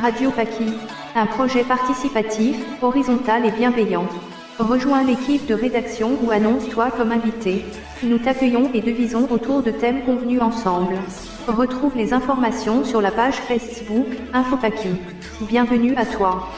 Radio Paki, un projet participatif, horizontal et bienveillant. Rejoins l'équipe de rédaction ou annonce-toi comme invité. Nous t'accueillons et devisons autour de thèmes convenus ensemble. Retrouve les informations sur la page Facebook InfoPaki. Bienvenue à toi.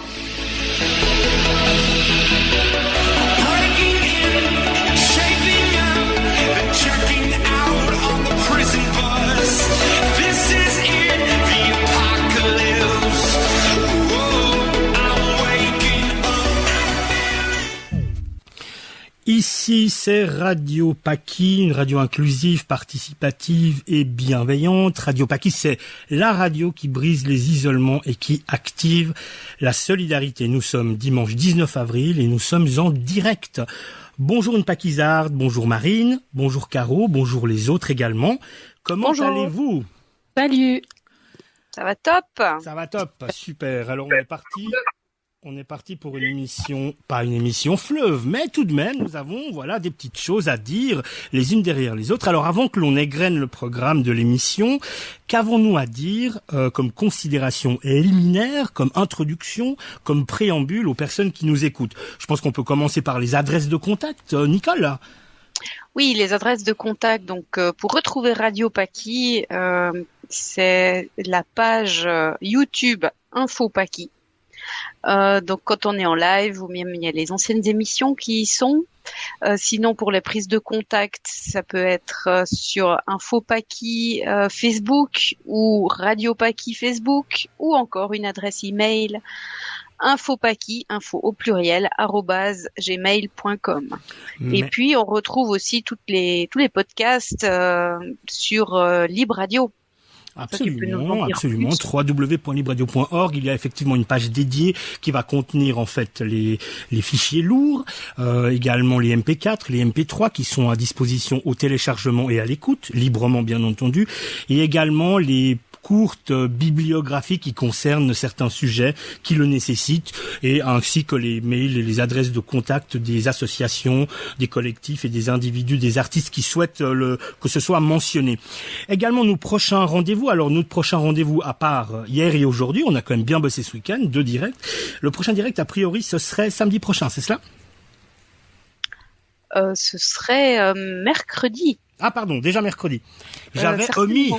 Ici, c'est Radio Paki, une radio inclusive, participative et bienveillante. Radio Paki, c'est la radio qui brise les isolements et qui active la solidarité. Nous sommes dimanche 19 avril et nous sommes en direct. Bonjour une Pakisarde, bonjour Marine, bonjour Caro, bonjour les autres également. Comment allez-vous ? Salut. Ça va top. Ça va top, super. Alors on est parti pour une émission, pas une émission fleuve, mais tout de même, nous avons, des petites choses à dire les unes derrière les autres. Alors, avant que l'on égrène le programme de l'émission, qu'avons-nous à dire comme considération liminaire, comme introduction, comme préambule aux personnes qui nous écoutent ? Je pense qu'on peut commencer par les adresses de contact. Nicole ? Oui, les adresses de contact. Donc, pour retrouver Radio Paki, c'est la page YouTube Info Paki. Donc quand on est en live ou même il y a les anciennes émissions qui y sont. Sinon pour les prises de contact, ça peut être sur Info Paki Facebook ou Radio Paki Facebook ou encore une adresse email infopaki, info au pluriel, @gmail.com. Et puis on retrouve aussi tous les podcasts sur Libre Radio. Absolument. www.libradio.org. Il y a effectivement une page dédiée qui va contenir en fait les fichiers lourds, également les MP4, les MP3 qui sont à disposition au téléchargement et à l'écoute, librement bien entendu, et également les courtes bibliographies qui concernent certains sujets qui le nécessitent, et ainsi que les mails et les adresses de contact des associations, des collectifs et des individus, des artistes qui souhaitent que ce soit mentionné. Également notre prochain rendez-vous, à part hier et aujourd'hui, on a quand même bien bossé ce week-end, 2 directs. Le prochain direct, a priori, ce serait samedi prochain, c'est cela ? Ce serait mercredi. Ah pardon, déjà mercredi. J'avais omis.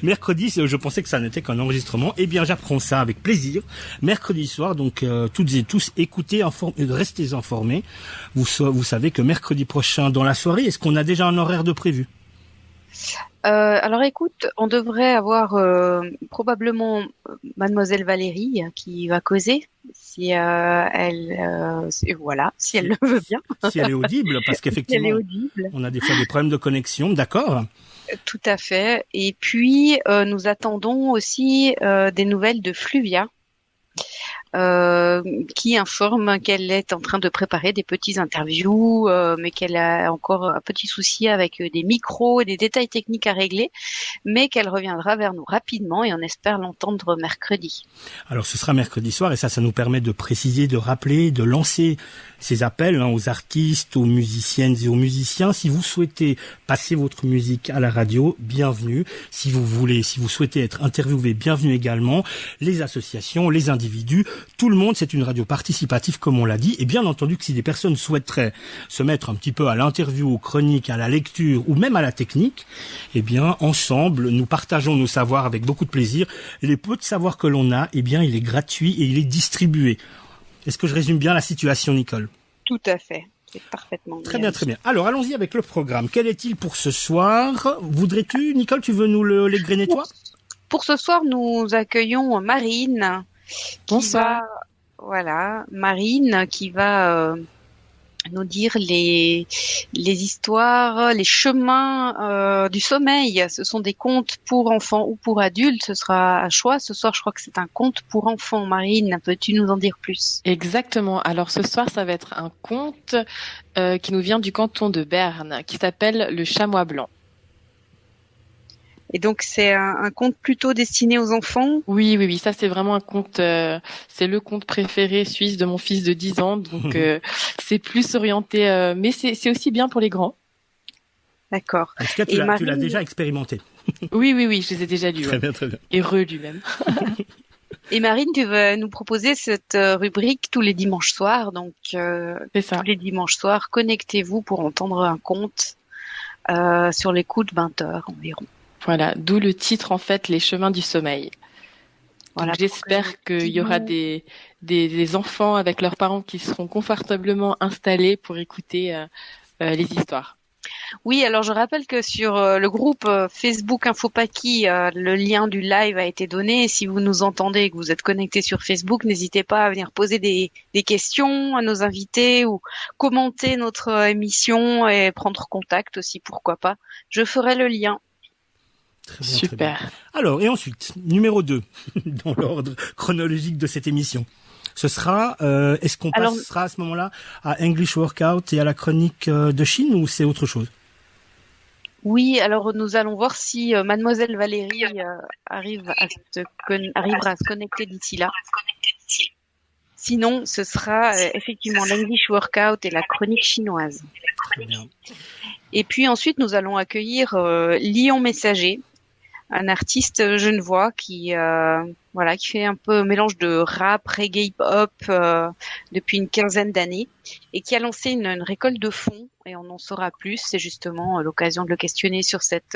Mercredi, je pensais que ça n'était qu'un enregistrement. Eh bien, j'apprends ça avec plaisir. Mercredi soir, donc toutes et tous, écoutez, restez informés. Vous savez que mercredi prochain, dans la soirée, est-ce qu'on a déjà un horaire de prévu ? Alors écoute, on devrait avoir probablement Mademoiselle Valérie qui va causer, si elle le veut bien. Si elle est audible, parce qu'effectivement, on a des fois des problèmes de connexion, d'accord ? Tout à fait. Et puis nous attendons aussi des nouvelles de Fluvia. Qui informe qu'elle est en train de préparer des petits interviews, mais qu'elle a encore un petit souci avec des micros et des détails techniques à régler, mais qu'elle reviendra vers nous rapidement et on espère l'entendre mercredi. Alors ce sera mercredi soir et ça nous permet de préciser, de rappeler, de lancer ces appels aux artistes, aux musiciennes et aux musiciens. Si vous souhaitez passer votre musique à la radio, bienvenue. Si vous souhaitez être interviewé, bienvenue également. Les associations, les individus, tout le monde, c'est une radio participative comme on l'a dit. Et bien entendu que si des personnes souhaiteraient se mettre un petit peu à l'interview, aux chroniques, à la lecture ou même à la technique, eh bien ensemble, nous partageons nos savoirs avec beaucoup de plaisir. Les peu de savoir que l'on a, eh bien il est gratuit et il est distribué. Est-ce que je résume bien la situation, Nicole ? Tout à fait. C'est parfaitement bien. Très bien, très bien. Alors, allons-y avec le programme. Quel est-il pour ce soir ? Voudrais-tu, Nicole, tu veux nous l'égrener, toi ? Pour ce soir, nous accueillons Marine. Bonsoir. Marine qui va nous dire les histoires, les chemins du sommeil. Ce sont des contes pour enfants ou pour adultes. Ce sera à choix. Ce soir, je crois que c'est un conte pour enfants. Marine, peux-tu nous en dire plus ? Exactement. Alors ce soir, ça va être un conte qui nous vient du canton de Berne, qui s'appelle Le Chamois Blanc. Et donc c'est un conte plutôt destiné aux enfants ? Oui, ça c'est vraiment un conte, c'est le conte préféré suisse de mon fils de 10 ans, donc c'est plus orienté, mais c'est aussi bien pour les grands. D'accord. En tout cas, tu l'as déjà expérimenté. Oui, je les ai déjà lus. Très bien. Et relus même. Et Marine, tu vas nous proposer cette rubrique tous les dimanches soirs. Donc, C'est ça. tous les dimanches soirs, connectez-vous pour entendre un conte sur les coups de 20 heures environ. Voilà, d'où le titre en fait, Les chemins du sommeil. Voilà, Donc, j'espère qu'il y aura des enfants avec leurs parents qui seront confortablement installés pour écouter les histoires. Oui, alors je rappelle que sur le groupe Facebook Infopaki, le lien du live a été donné. Et si vous nous entendez et que vous êtes connectés sur Facebook, n'hésitez pas à venir poser des questions à nos invités ou commenter notre émission et prendre contact aussi, pourquoi pas. Je ferai le lien. Très bien, Super. très bien. Alors, et ensuite, numéro 2, dans l'ordre chronologique de cette émission. Ce sera, est-ce qu'on passera à ce moment-là à English Workout et à la chronique de Chine ou c'est autre chose? Oui, alors nous allons voir si Mademoiselle Valérie arrivera à se connecter d'ici là. Sinon, ce sera effectivement l'English Workout et la chronique chinoise. Très bien. Et puis ensuite, nous allons accueillir Lion Messager, un artiste genevois qui fait un peu un mélange de rap, reggae, hip-hop depuis une quinzaine d'années et qui a lancé une récolte de fonds et on en saura plus. C'est justement l'occasion de le questionner sur cette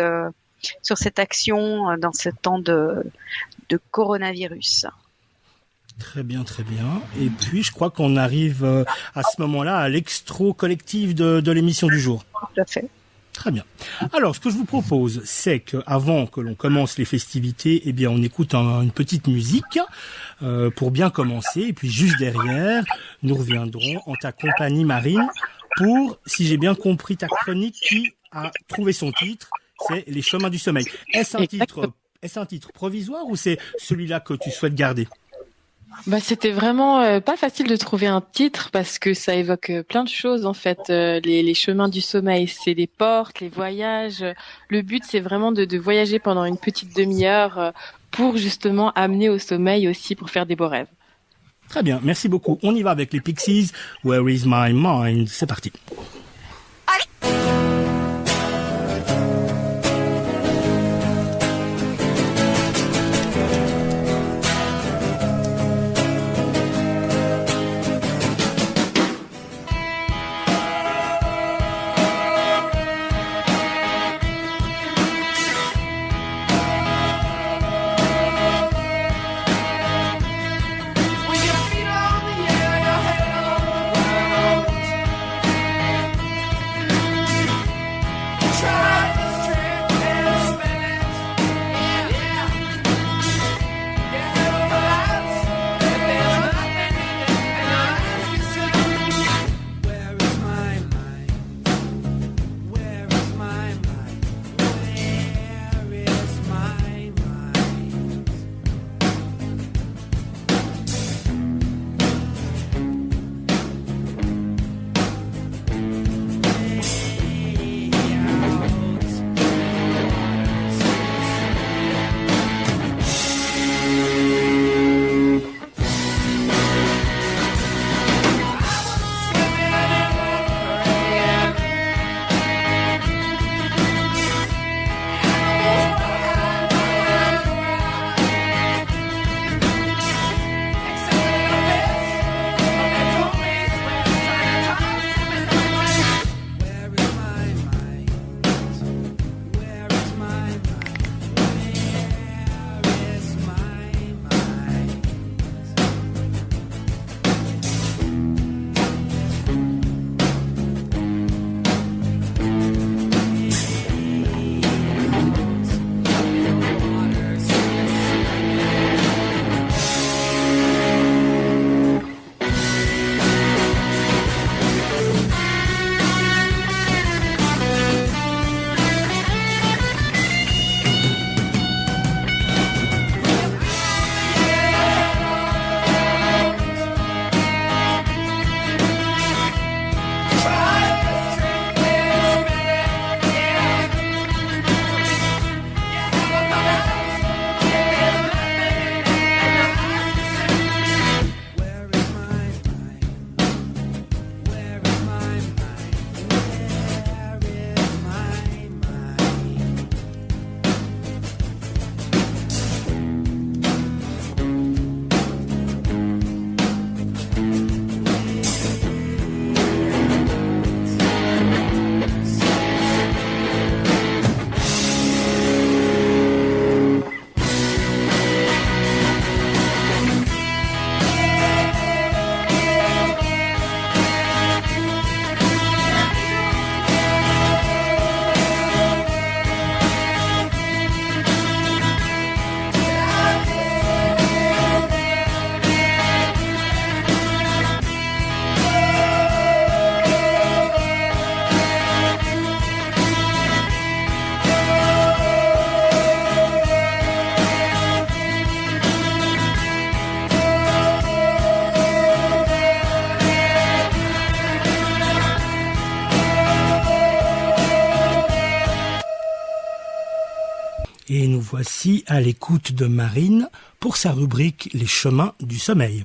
action dans ce temps de coronavirus. Très bien, très bien. Et puis, je crois qu'on arrive à ce moment-là à l'extro collectif de l'émission du jour. Tout à fait. Très bien. Alors, ce que je vous propose, c'est qu'avant que l'on commence les festivités, eh bien, on écoute une petite musique pour bien commencer. Et puis, juste derrière, nous reviendrons en ta compagnie, Marine, pour, si j'ai bien compris ta chronique, qui a trouvé son titre, c'est Les chemins du sommeil. Est-ce un titre provisoire ou c'est celui-là que tu souhaites garder? C'était vraiment pas facile de trouver un titre parce que ça évoque plein de choses en fait. Les chemins du sommeil, c'est les portes, les voyages. Le but, c'est vraiment de voyager pendant une petite demi-heure pour justement amener au sommeil aussi pour faire des beaux rêves. Très bien, merci beaucoup. On y va avec les Pixies. Where is my mind? C'est parti. voici à l'écoute de Marine pour sa rubrique Les chemins du sommeil.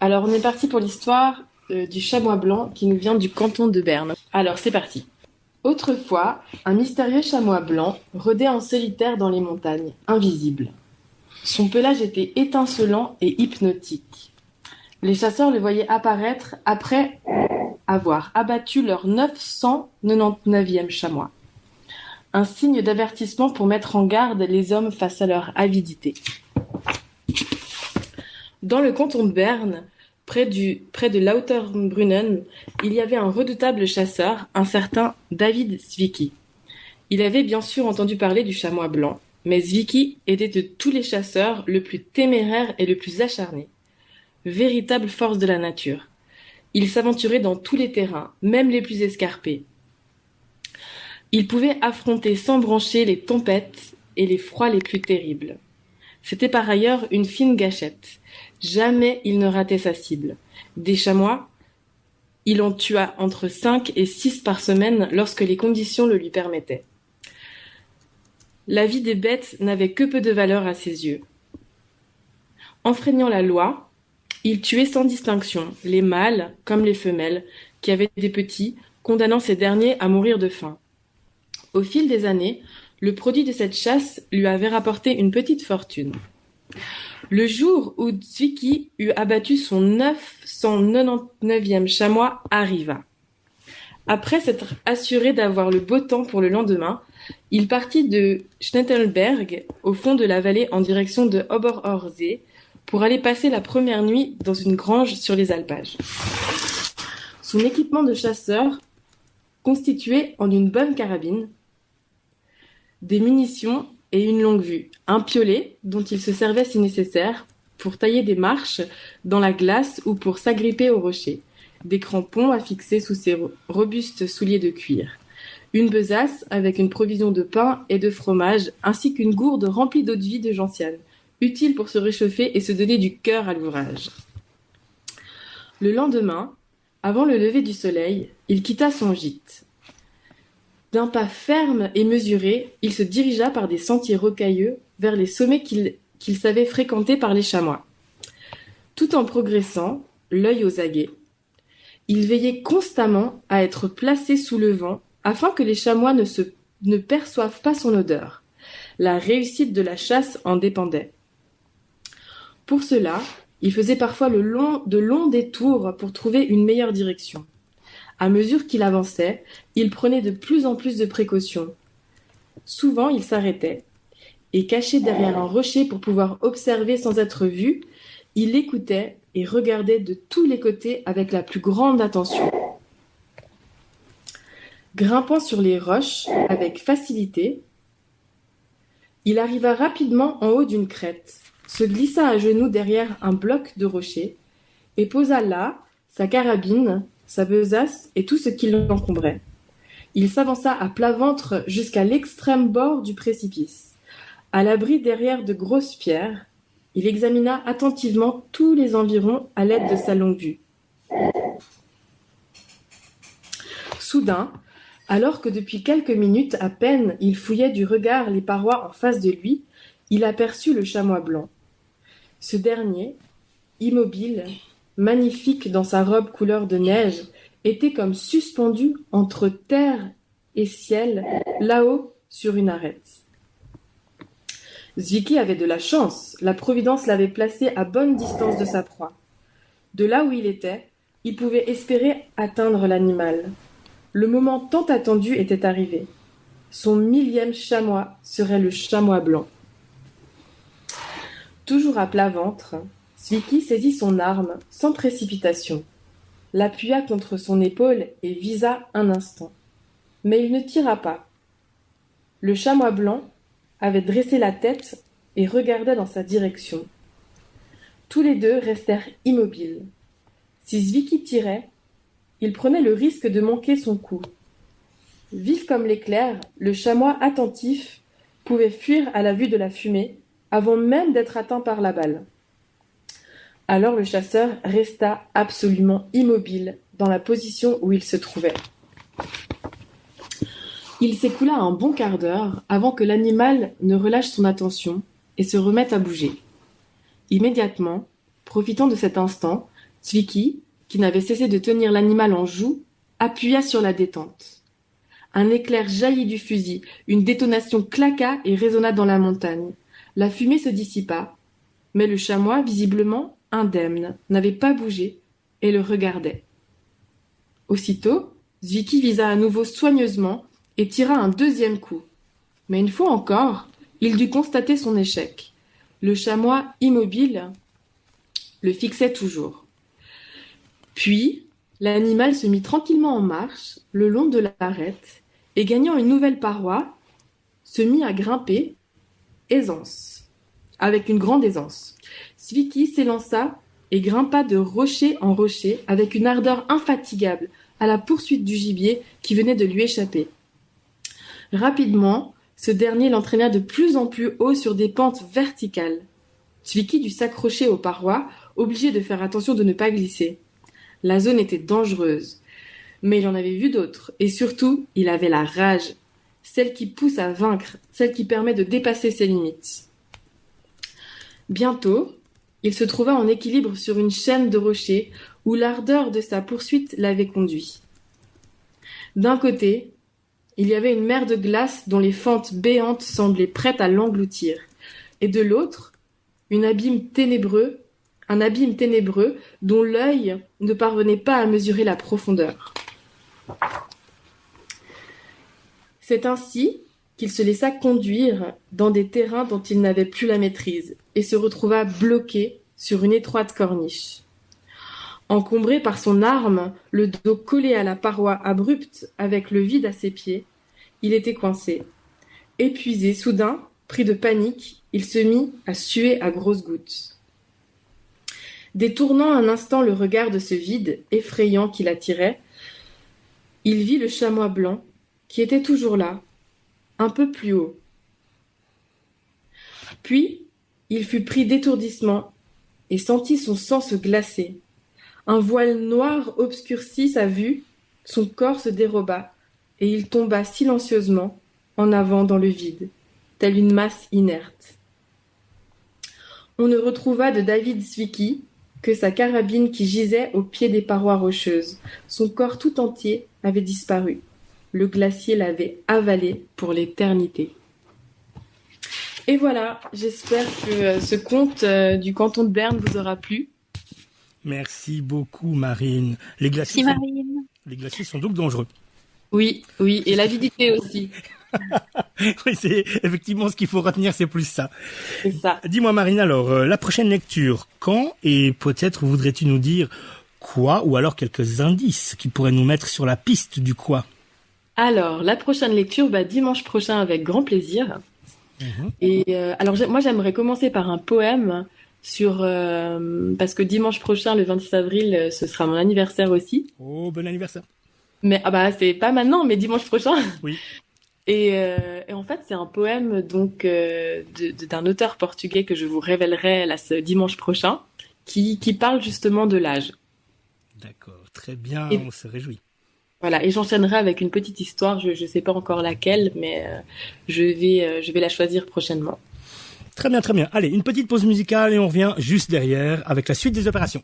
Alors, on est parti pour l'histoire du chamois blanc qui nous vient du canton de Berne. Alors, c'est parti. Autrefois, un mystérieux chamois blanc rôdait en solitaire dans les montagnes, invisible. Son pelage était étincelant et hypnotique. Les chasseurs le voyaient apparaître après avoir abattu leur 999e chamois. Un signe d'avertissement pour mettre en garde les hommes face à leur avidité. Dans le canton de Berne, près de Lauterbrunnen, il y avait un redoutable chasseur, un certain David Zwicky. Il avait bien sûr entendu parler du chamois blanc, mais Zwicky était de tous les chasseurs le plus téméraire et le plus acharné. Véritable force de la nature. Il s'aventurait dans tous les terrains, même les plus escarpés. Il pouvait affronter sans broncher les tempêtes et les froids les plus terribles. C'était par ailleurs une fine gâchette. Jamais il ne ratait sa cible. Des chamois, il en tua entre 5 et 6 par semaine lorsque les conditions le lui permettaient. La vie des bêtes n'avait que peu de valeur à ses yeux. Enfreignant la loi, il tuait sans distinction les mâles comme les femelles qui avaient des petits, condamnant ces derniers à mourir de faim. Au fil des années, le produit de cette chasse lui avait rapporté une petite fortune. Le jour où Zwicky eut abattu son 999e chamois arriva. Après s'être assuré d'avoir le beau temps pour le lendemain, il partit de Schnettelberg, au fond de la vallée en direction de Oberhorsee, pour aller passer la première nuit dans une grange sur les alpages. Son équipement de chasseur constitué en une bonne carabine, des munitions et une longue vue, un piolet dont il se servait si nécessaire pour tailler des marches dans la glace ou pour s'agripper aux rochers, des crampons à fixer sous ses robustes souliers de cuir, une besace avec une provision de pain et de fromage ainsi qu'une gourde remplie d'eau-de-vie de gentiane, utile pour se réchauffer et se donner du cœur à l'ouvrage. Le lendemain, avant le lever du soleil, il quitta son gîte. D'un pas ferme et mesuré, il se dirigea par des sentiers rocailleux vers les sommets qu'il savait fréquenter par les chamois. Tout en progressant, l'œil aux aguets, il veillait constamment à être placé sous le vent afin que les chamois ne perçoivent pas son odeur. La réussite de la chasse en dépendait. Pour cela, il faisait parfois de longs détours pour trouver une meilleure direction. À mesure qu'il avançait, il prenait de plus en plus de précautions. Souvent, il s'arrêtait, et caché derrière un rocher pour pouvoir observer sans être vu, il écoutait et regardait de tous les côtés avec la plus grande attention. Grimpant sur les roches avec facilité, il arriva rapidement en haut d'une crête, se glissa à genoux derrière un bloc de rocher et posa là sa carabine, sa besace et tout ce qui l'encombrait. Il s'avança à plat ventre jusqu'à l'extrême bord du précipice. À l'abri derrière de grosses pierres, il examina attentivement tous les environs à l'aide de sa longue vue. Soudain, alors que depuis quelques minutes à peine il fouillait du regard les parois en face de lui, il aperçut le chamois blanc. Ce dernier, immobile, magnifique dans sa robe couleur de neige, était comme suspendu entre terre et ciel, là-haut sur une arête. Zwicky avait de la chance, la Providence l'avait placé à bonne distance de sa proie. De là où il était, il pouvait espérer atteindre l'animal. Le moment tant attendu était arrivé. Son 1000e chamois serait le chamois blanc. Toujours à plat ventre, Zwicky saisit son arme sans précipitation, l'appuya contre son épaule et visa un instant. Mais il ne tira pas. Le chamois blanc avait dressé la tête et regardait dans sa direction. Tous les deux restèrent immobiles. Si Zwicky tirait, il prenait le risque de manquer son coup. Vif comme l'éclair, le chamois attentif pouvait fuir à la vue de la fumée avant même d'être atteint par la balle. Alors le chasseur resta absolument immobile dans la position où il se trouvait. Il s'écoula un bon quart d'heure avant que l'animal ne relâche son attention et se remette à bouger. Immédiatement, profitant de cet instant, Zwicky, qui n'avait cessé de tenir l'animal en joue, appuya sur la détente. Un éclair jaillit du fusil, une détonation claqua et résonna dans la montagne. La fumée se dissipa, mais le chamois, visiblement indemne, n'avait pas bougé et le regardait. Aussitôt, Zwicky visa à nouveau soigneusement et tira un deuxième coup. Mais une fois encore, il dut constater son échec. Le chamois, immobile, le fixait toujours. Puis, l'animal se mit tranquillement en marche le long de l'arête et gagnant une nouvelle paroi, se mit à grimper, avec une grande aisance. Zwicky s'élança et grimpa de rocher en rocher avec une ardeur infatigable à la poursuite du gibier qui venait de lui échapper. Rapidement, ce dernier l'entraîna de plus en plus haut sur des pentes verticales. Zwicky dut s'accrocher aux parois, obligé de faire attention de ne pas glisser. La zone était dangereuse, mais il en avait vu d'autres, et surtout, il avait la rage, celle qui pousse à vaincre, celle qui permet de dépasser ses limites. Bientôt, il se trouva en équilibre sur une chaîne de rochers où l'ardeur de sa poursuite l'avait conduit. D'un côté, il y avait une mer de glace dont les fentes béantes semblaient prêtes à l'engloutir, et de l'autre, un abîme ténébreux dont l'œil ne parvenait pas à mesurer la profondeur. C'est ainsi qu'il se laissa conduire dans des terrains dont il n'avait plus la maîtrise et se retrouva bloqué sur une étroite corniche. Encombré par son arme, le dos collé à la paroi abrupte avec le vide à ses pieds, il était coincé. Épuisé, soudain, pris de panique, il se mit à suer à grosses gouttes. Détournant un instant le regard de ce vide effrayant qui l'attirait, il vit le chamois blanc qui était toujours là, un peu plus haut. Puis, il fut pris d'étourdissement et sentit son sang se glacer. Un voile noir obscurcit sa vue, son corps se déroba, et il tomba silencieusement en avant dans le vide, telle une masse inerte. On ne retrouva de David Zwicky que sa carabine qui gisait au pied des parois rocheuses. Son corps tout entier avait disparu. Le glacier l'avait avalé pour l'éternité. Et voilà, j'espère que ce conte du canton de Berne vous aura plu. Merci beaucoup, Marine. Les glaciers sont donc dangereux. Oui, et l'avidité aussi. Oui, c'est effectivement ce qu'il faut retenir, c'est plus ça. C'est ça. Dis-moi, Marine, alors, la prochaine lecture, quand, et peut-être voudrais-tu nous dire quoi, ou alors quelques indices qui pourraient nous mettre sur la piste du quoi? Alors, la prochaine lecture, dimanche prochain avec grand plaisir. Et alors, moi, j'aimerais commencer par un poème sur parce que dimanche prochain, le 26 avril, ce sera mon anniversaire aussi. Oh, bon anniversaire. Mais c'est pas maintenant, mais dimanche prochain. Oui. Et en fait, c'est un poème donc d'un auteur portugais que je vous révélerai là ce dimanche prochain, qui parle justement de l'âge. D'accord, très bien, on se réjouit. Voilà, et j'enchaînerai avec une petite histoire, je sais pas encore laquelle, mais je vais la choisir prochainement. Très bien, très bien. Allez, une petite pause musicale et on revient juste derrière avec la suite des opérations.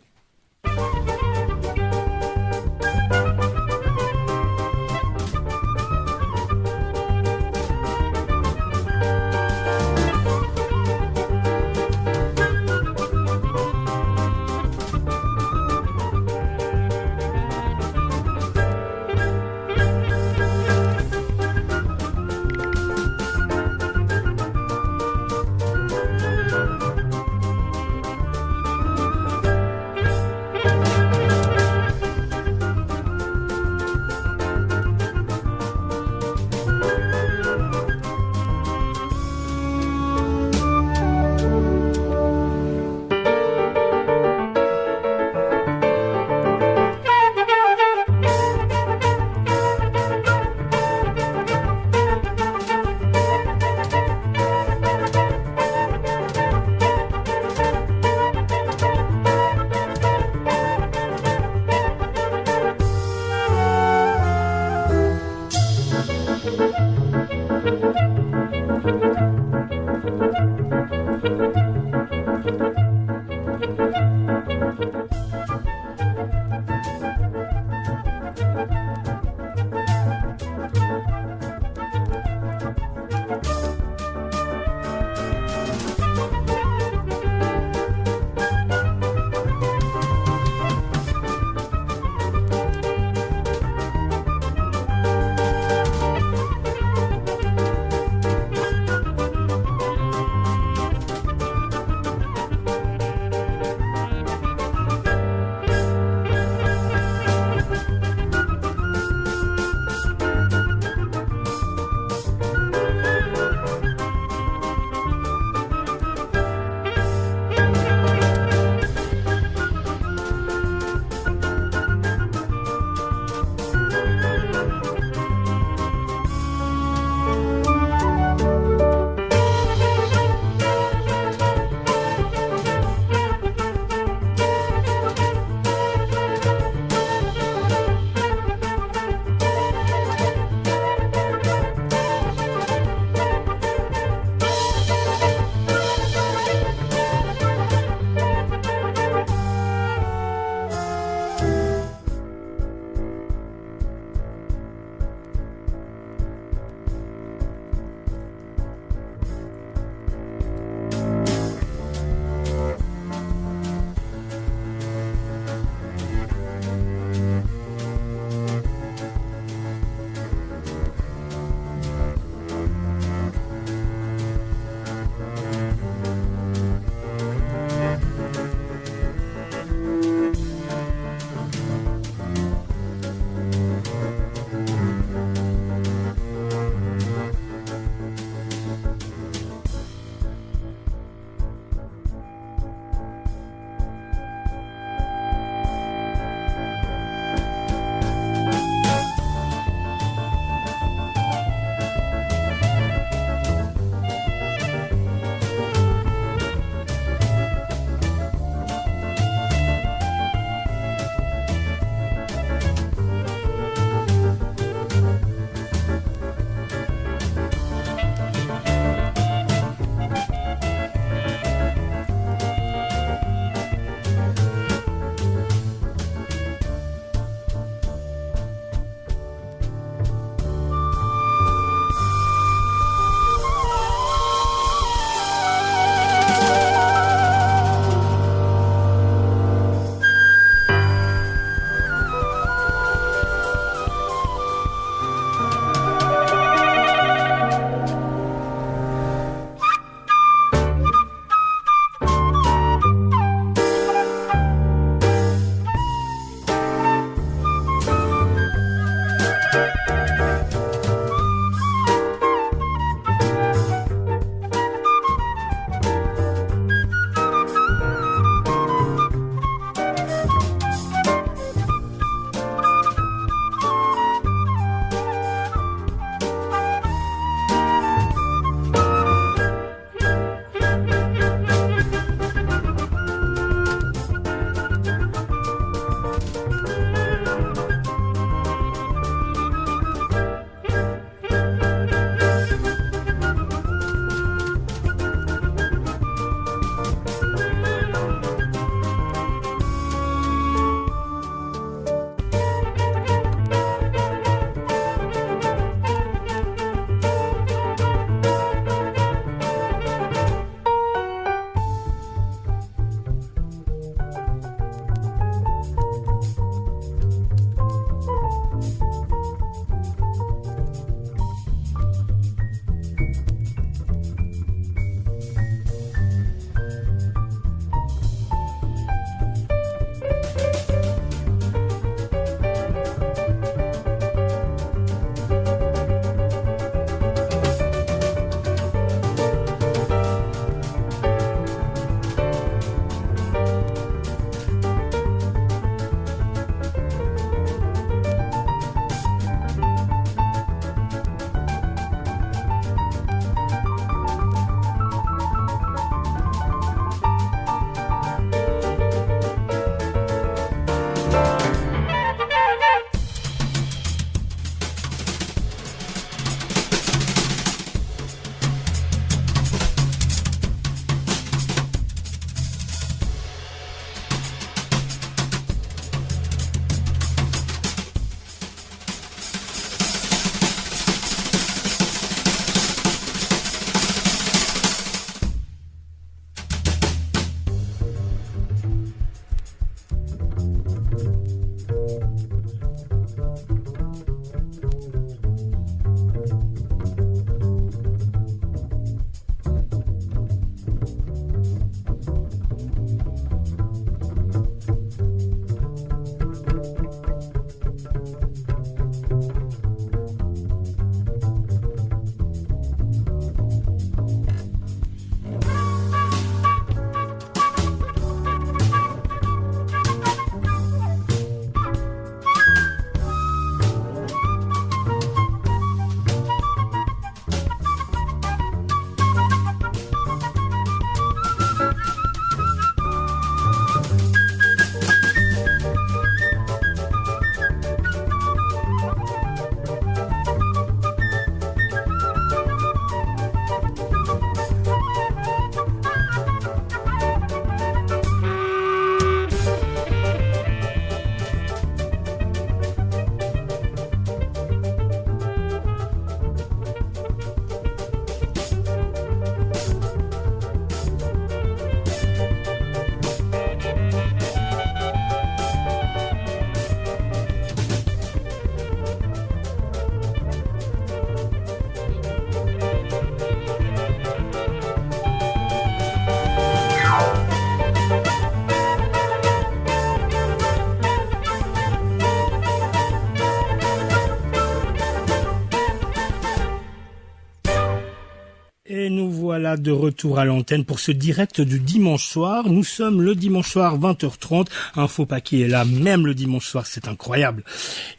voilà de retour à l'antenne pour ce direct du dimanche soir. Nous sommes le dimanche soir 20h30. Info Paquis est là même le dimanche soir, c'est incroyable.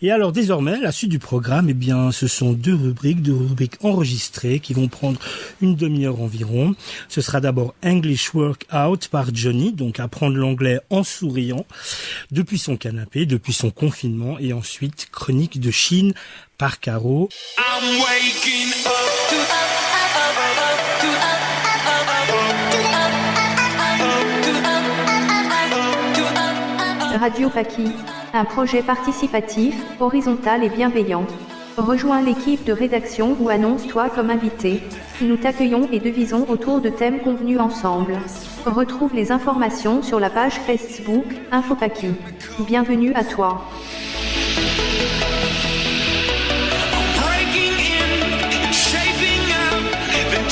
Et alors désormais, la suite du programme, eh bien, ce sont deux rubriques enregistrées qui vont prendre une demi-heure environ. Ce sera d'abord English Workout par Johnny, donc apprendre l'anglais en souriant depuis son canapé, depuis son confinement, et ensuite chronique de Chine par Caro. I'm waking up Radio Paquis, un projet participatif, horizontal et bienveillant. Rejoins l'équipe de rédaction ou annonce-toi comme invité. Nous t'accueillons et devisons autour de thèmes convenus ensemble. Retrouve les informations sur la page Facebook Info Paquis. Bienvenue à toi.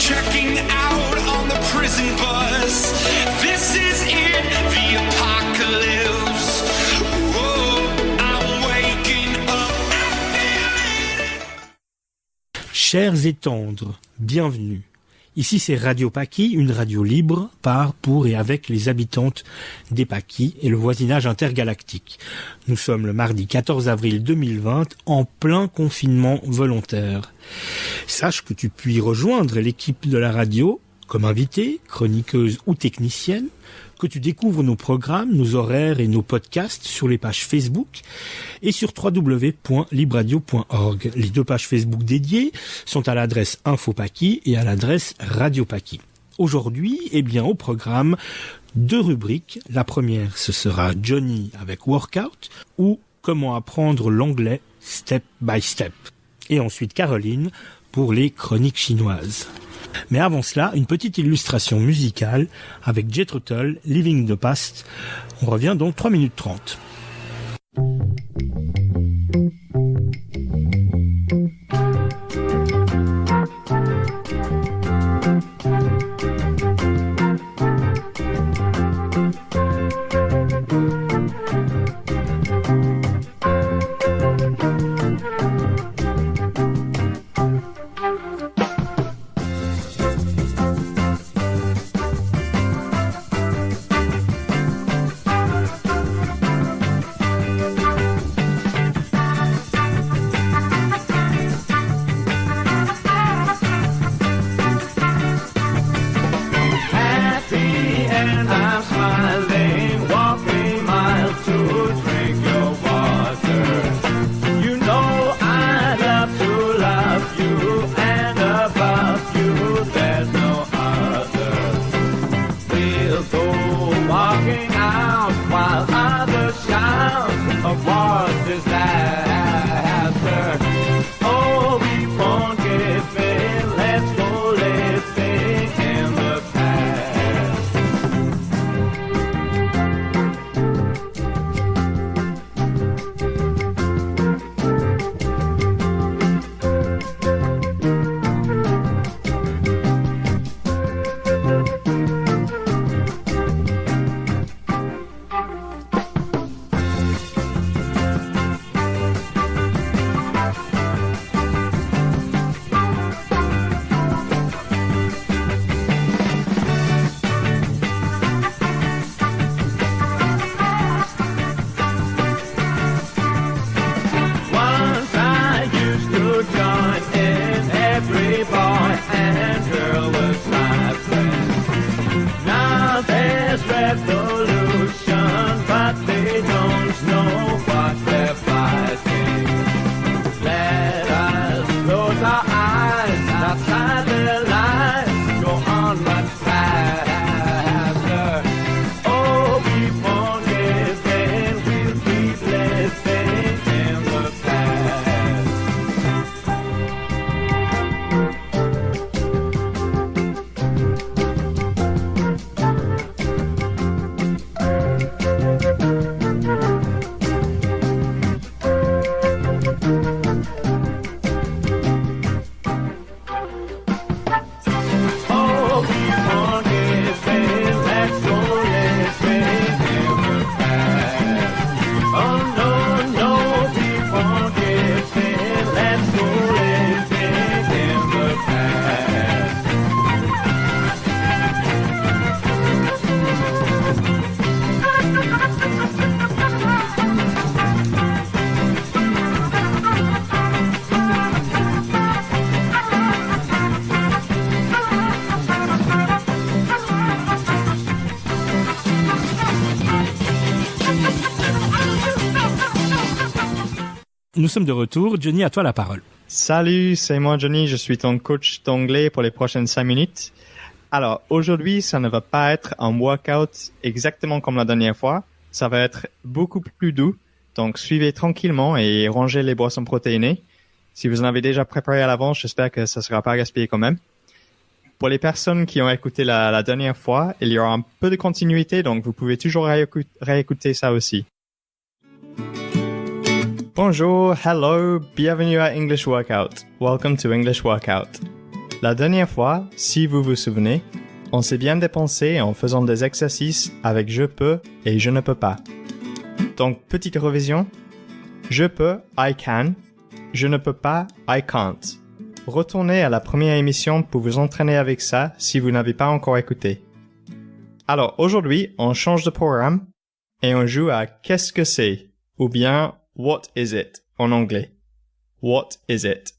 Checking out on the prison bus. This is it, the apocalypse. Whoa, I'm waking up. Chers et tendres, bienvenue. Ici c'est Radio Paquis, une radio libre par, pour et avec les habitantes des Paquis et le voisinage intergalactique. Nous sommes le mardi 14 avril 2020 en plein confinement volontaire. Sache que tu puis rejoindre l'équipe de la radio comme invité, chroniqueuse ou technicienne, que tu découvres nos programmes, nos horaires et nos podcasts sur les pages Facebook et sur www.libradio.org. Les deux pages Facebook dédiées sont à l'adresse Info Paquis et à l'adresse Radio Paquis. Aujourd'hui, eh bien, au programme, deux rubriques. La première, ce sera Johnny avec Workout ou Comment apprendre l'anglais step by step. Et ensuite Caroline pour les chroniques chinoises. Mais avant cela, une petite illustration musicale avec Jethro Tull, Living the Past. On revient donc 3 minutes 30. nous sommes de retour. Johnny, à toi la parole. Salut, c'est moi Johnny, je suis ton coach d'anglais pour les prochaines 5 minutes. Alors, aujourd'hui, ça ne va pas être un workout exactement comme la dernière fois. Ça va être beaucoup plus doux. Donc, suivez tranquillement et rangez les boissons protéinées. Si vous en avez déjà préparé à l'avance, j'espère que ça sera pas gaspillé quand même. Pour les personnes qui ont écouté la dernière fois, il y aura un peu de continuité, donc vous pouvez toujours réécouter ça aussi. Bonjour, hello, bienvenue à English Workout. Welcome to English Workout. La dernière fois, si vous vous souvenez, on s'est bien dépensé en faisant des exercices avec je peux et je ne peux pas. Donc, petite révision. Je peux, I can. Je ne peux pas, I can't. Retournez à la première émission pour vous entraîner avec ça si vous n'avez pas encore écouté. Alors aujourd'hui, on change de programme et on joue à qu'est-ce que c'est ou bien what is it en anglais. What is it?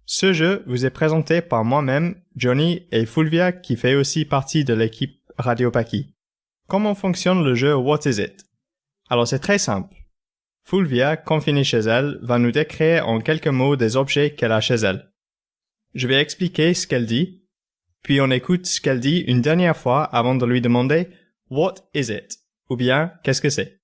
Ce jeu vous est présenté par moi-même, Johnny et Fulvia qui fait aussi partie de l'équipe Radio Paki. Comment fonctionne le jeu What is it? Alors c'est très simple. Fulvia, confinée chez elle, va nous décrire en quelques mots des objets qu'elle a chez elle. Je vais expliquer ce qu'elle dit, puis on écoute ce qu'elle dit une dernière fois avant de lui demander « What is it ?» ou bien « Qu'est-ce que c'est ?»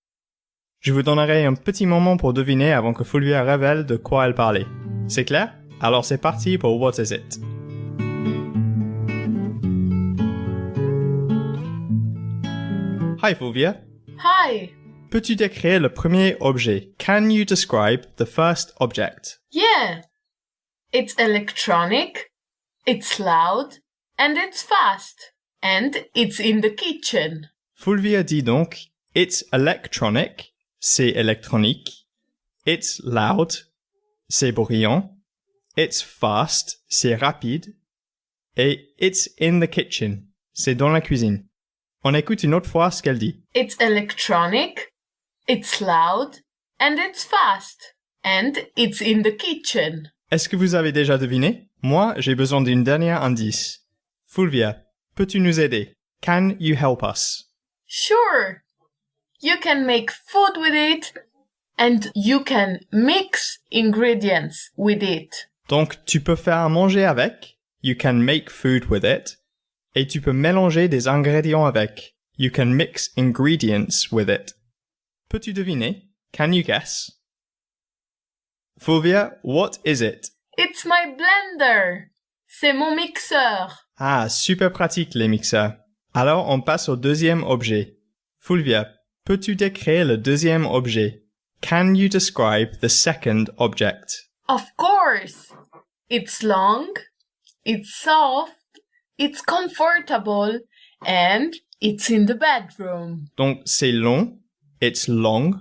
Je vous donnerai un petit moment pour deviner avant que Fulvia révèle de quoi elle parlait. C'est clair? Alors c'est parti pour « What is it ?» Hi Fulvia. Hi. Peux-tu décrire le premier objet? Can you describe the first object? Yeah. It's electronic, it's loud, and it's fast. And it's in the kitchen. Fulvia dit donc, it's electronic, c'est électronique. It's loud, c'est bruyant. It's fast, c'est rapide. Et it's in the kitchen, c'est dans la cuisine. On écoute une autre fois ce qu'elle dit. It's electronic, it's loud, and it's fast. And it's in the kitchen. Est-ce que vous avez déjà deviné? Moi, j'ai besoin d'un dernier indice. Fulvia, peux-tu nous aider? Can you help us? Sure. You can make food with it, and you can mix ingredients with it. Donc, tu peux faire à manger avec. You can make food with it. Et tu peux mélanger des ingrédients avec. You can mix ingredients with it. Peux-tu deviner? Can you guess? Fulvia, what is it? It's my blender. C'est mon mixeur. Ah, super pratique les mixeurs. Alors, on passe au deuxième objet. Fulvia, peux-tu décrire le deuxième objet? Can you describe the second object? Of course. It's long, it's soft, it's comfortable, and it's in the bedroom. Donc, c'est long, it's long,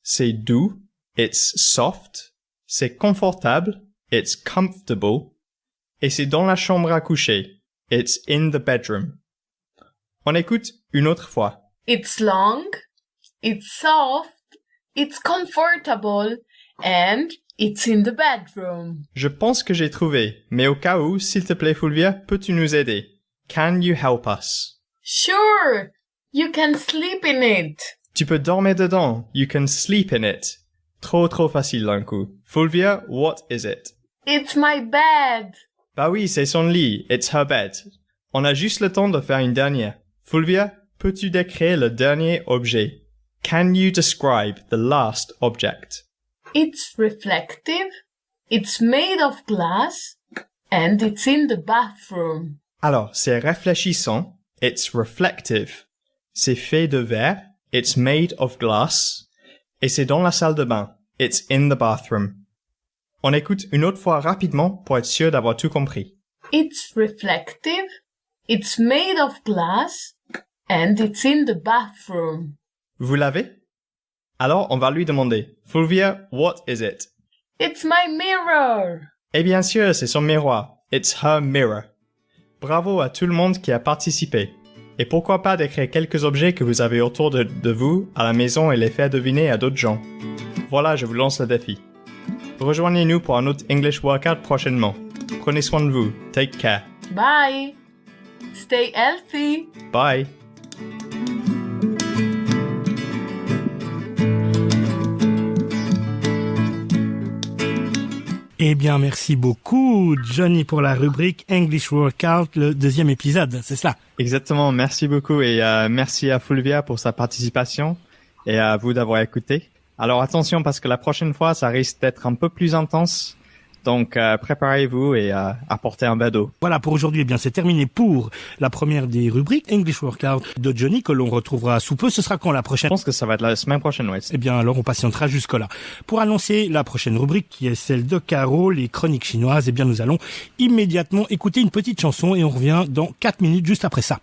c'est doux, it's soft, c'est confortable, it's comfortable, et c'est dans la chambre à coucher, it's in the bedroom. On écoute une autre fois. It's long, it's soft, it's comfortable, and it's in the bedroom. Je pense que j'ai trouvé, mais au cas où, s'il te plaît Fulvia, peux-tu nous aider? Can you help us? Sure, you can sleep in it. Tu peux dormir dedans. You can sleep in it. Trop facile d'un coup. Fulvia, what is it? It's my bed. Bah oui, c'est son lit. It's her bed. On a juste le temps de faire une dernière. Fulvia, peux-tu décrire le dernier objet? Can you describe the last object? It's reflective, it's made of glass, and it's in the bathroom. Alors, c'est réfléchissant. It's reflective. C'est fait de verre. It's made of glass. Et c'est dans la salle de bain. It's in the bathroom. On écoute une autre fois rapidement pour être sûr d'avoir tout compris. It's reflective, it's made of glass, and it's in the bathroom. Vous l'avez? Alors, on va lui demander. Fulvia, what is it? It's my mirror. Et bien sûr, c'est son miroir. It's her mirror. Bravo à tout le monde qui a participé. Et pourquoi pas d'écrire quelques objets que vous avez autour de vous, à la maison et les faire deviner à d'autres gens. Voilà, je vous lance le défi. Rejoignez-nous pour un autre English Workout prochainement. Prenez soin de vous. Take care. Bye. Stay healthy. Bye. Eh bien, merci beaucoup, Johnny, pour la rubrique English Workout, le 2e épisode, c'est cela? Exactement, merci beaucoup et merci à Fulvia pour sa participation et à vous d'avoir écouté. Alors attention parce que la prochaine fois, ça risque d'être un peu plus intense. Donc préparez-vous et apportez un verre d'eau. Voilà, pour aujourd'hui, eh bien, c'est terminé pour la première des rubriques English Workout de Johnny que l'on retrouvera sous peu. Ce sera quand la prochaine? Je pense que ça va être la semaine prochaine, ouais. Eh bien, alors on patientera jusque-là. Pour annoncer la prochaine rubrique qui est celle de Caro, les chroniques chinoises, eh bien, nous allons immédiatement écouter une petite chanson et on revient dans 4 minutes juste après ça.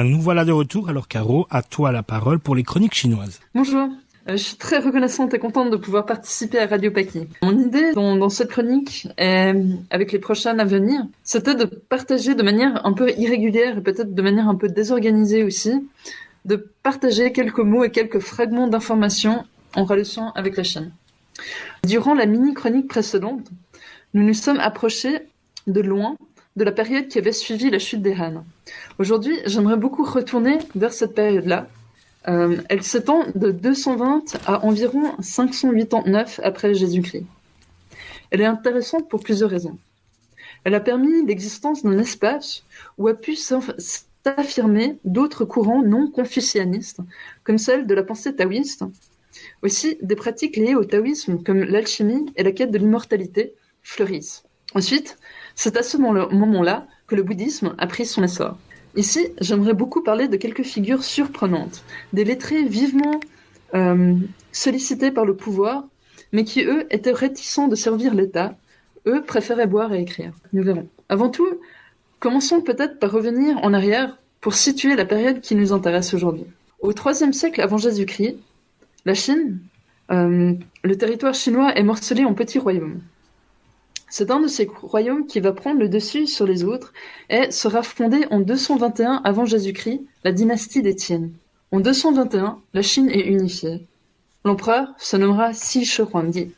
Nous voilà de retour, alors Caro, à toi la parole pour les chroniques chinoises. Bonjour, je suis très reconnaissante et contente de pouvoir participer à Radio Paki. Mon idée dans cette chronique, avec les prochaines à venir, c'était de partager de manière un peu irrégulière et peut-être de manière un peu désorganisée aussi, de partager quelques mots et quelques fragments d'informations en relation avec la Chine. Durant la mini-chronique précédente, nous nous sommes approchés de loin de la période qui avait suivi la chute des Han. Aujourd'hui, j'aimerais beaucoup retourner vers cette période-là. Elle s'étend de 220 à environ 589 après Jésus-Christ. Elle est intéressante pour plusieurs raisons. Elle a permis l'existence d'un espace où a pu s'affirmer d'autres courants non confucianistes, comme celle de la pensée taoïste. Aussi, des pratiques liées au taoïsme, comme l'alchimie et la quête de l'immortalité, fleurissent. Ensuite, c'est à ce moment-là que le bouddhisme a pris son essor. Ici, j'aimerais beaucoup parler de quelques figures surprenantes, des lettrés vivement sollicités par le pouvoir, mais qui, eux, étaient réticents de servir l'État. Eux préféraient boire et écrire. Nous verrons. Avant tout, commençons peut-être par revenir en arrière pour situer la période qui nous intéresse aujourd'hui. Au IIIe siècle avant Jésus-Christ, la Chine, le territoire chinois est morcelé en petits royaumes. C'est un de ces royaumes qui va prendre le dessus sur les autres et sera fondé en 221 avant Jésus-Christ, la dynastie des Qin. En 221, la Chine est unifiée. L'empereur se nommera Xi Shi Huangdi.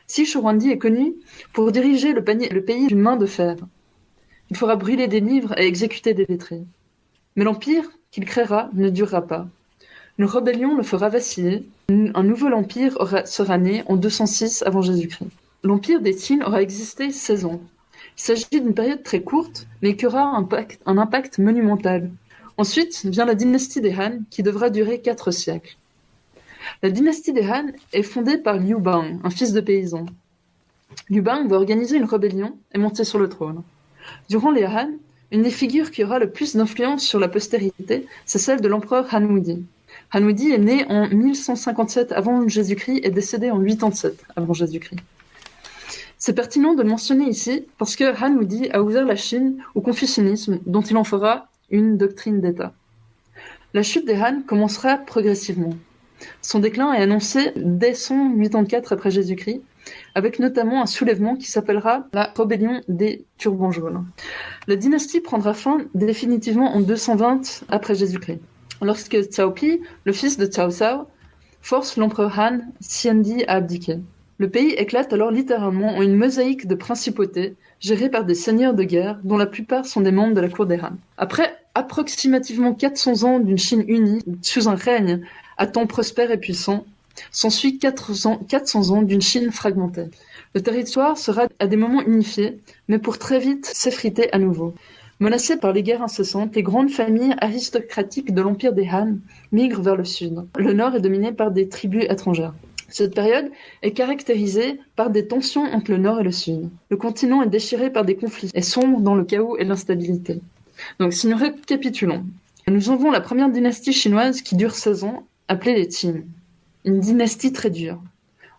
Xi Shi Huangdi est connu pour diriger le pays d'une main de fer. Il fera brûler des livres et exécuter des lettrés. Mais l'empire qu'il créera ne durera pas. Une rébellion le fera vaciller. Un nouvel empire sera né en 206 avant Jésus-Christ. L'empire des Qin aura existé 16 ans. Il s'agit d'une période très courte, mais qui aura un impact monumental. Ensuite vient la dynastie des Han, qui devra durer 4 siècles. La dynastie des Han est fondée par Liu Bang, un fils de paysan. Liu Bang va organiser une rébellion et monter sur le trône. Durant les Han, une des figures qui aura le plus d'influence sur la postérité, c'est celle de l'empereur Han Wudi. Han Wudi est né en 1157 avant Jésus-Christ et décédé en 87 avant Jésus-Christ. C'est pertinent de le mentionner ici parce que Han Wudi a ouvert la Chine au confucianisme dont il en fera une doctrine d'État. La chute des Han commencera progressivement. Son déclin est annoncé dès 184 après Jésus-Christ, avec notamment un soulèvement qui s'appellera la rébellion des Turbans jaunes. La dynastie prendra fin définitivement en 220 après Jésus-Christ, lorsque Cao Pi, le fils de Cao Cao, force l'empereur Han Xiandi à abdiquer. Le pays éclate alors littéralement en une mosaïque de principautés gérées par des seigneurs de guerre dont la plupart sont des membres de la cour des Han. Après approximativement 400 ans d'une Chine unie sous un règne à temps prospère et puissant, s'ensuit 400 ans d'une Chine fragmentée. Le territoire sera à des moments unifié, mais pour très vite s'effriter à nouveau. Menacées par les guerres incessantes, les grandes familles aristocratiques de l'empire des Han migrent vers le sud. Le nord est dominé par des tribus étrangères. Cette période est caractérisée par des tensions entre le nord et le sud. Le continent est déchiré par des conflits et sombre dans le chaos et l'instabilité. Donc si nous récapitulons, nous avons la première dynastie chinoise qui dure 16 ans, appelée les Qin. Une dynastie très dure.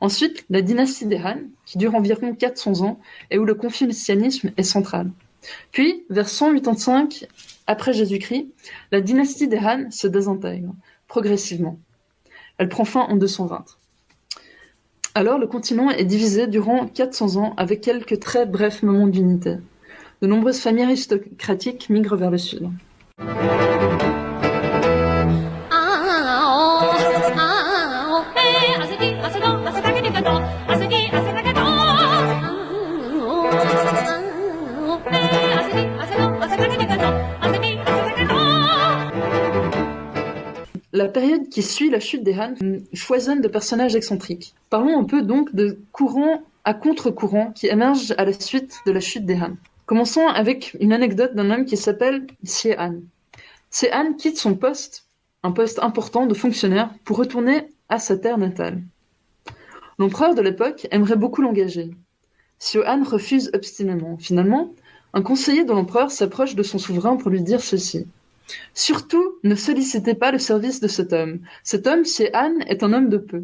Ensuite, la dynastie des Han, qui dure environ 400 ans et où le confucianisme est central. Puis, vers 185 après Jésus-Christ, la dynastie des Han se désintègre, progressivement. Elle prend fin en 220. Alors, le continent est divisé durant 400 ans avec quelques très brefs moments d'unité. De nombreuses familles aristocratiques migrent vers le sud. La période qui suit la chute des Han foisonne de personnages excentriques. Parlons un peu donc de courants à contre-courant qui émergent à la suite de la chute des Han. Commençons avec une anecdote d'un homme qui s'appelle Xie Han. Xie Han quitte son poste, un poste important de fonctionnaire, pour retourner à sa terre natale. L'empereur de l'époque aimerait beaucoup l'engager. Xie Han refuse obstinément. Finalement, un conseiller de l'empereur s'approche de son souverain pour lui dire ceci. Surtout, ne sollicitez pas le service de cet homme. Cet homme, Xie Han, est un homme de peu.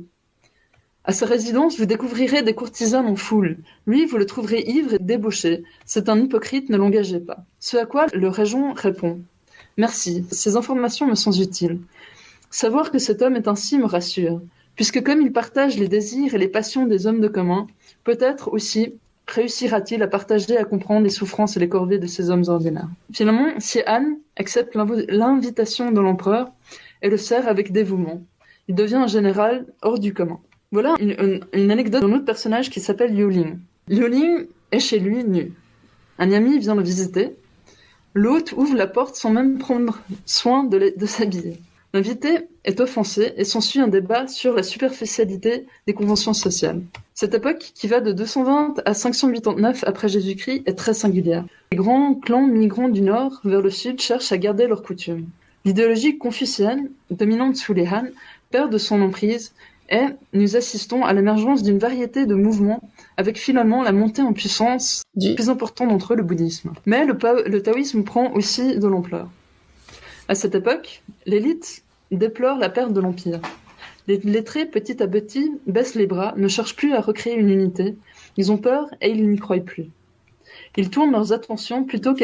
À sa résidence, vous découvrirez des courtisanes en foule. Lui, vous le trouverez ivre et débauché. C'est un hypocrite, ne l'engagez pas. Ce à quoi le régent répond. Merci, ces informations me sont utiles. Savoir que cet homme est ainsi me rassure, puisque comme il partage les désirs et les passions des hommes de commun, peut-être aussi réussira-t-il à partager, à comprendre les souffrances et les corvées de ces hommes ordinaires. Finalement, Xie Han accepte l'invitation de l'empereur et le sert avec dévouement. Il devient un général hors du commun. Voilà une anecdote d'un autre personnage qui s'appelle Liu Ling. Liu Ling est chez lui nu. Un ami vient le visiter. L'hôte ouvre la porte sans même prendre soin de s'habiller. L'invité est offensé et s'ensuit un débat sur la superficialité des conventions sociales. Cette époque, qui va de 220 à 589 après Jésus-Christ, est très singulière. Les grands clans migrants du nord vers le sud cherchent à garder leurs coutumes. L'idéologie confucienne, dominante sous les Han, perd de son emprise et nous assistons à l'émergence d'une variété de mouvements avec finalement la montée en puissance du plus important d'entre eux, le bouddhisme. Mais le taoïsme prend aussi de l'ampleur. À cette époque, l'élite déplore la perte de l'empire. Les lettrés, petit à petit, baissent les bras, ne cherchent plus à recréer une unité. Ils ont peur et ils n'y croient plus. Ils tournent leurs attentions plutôt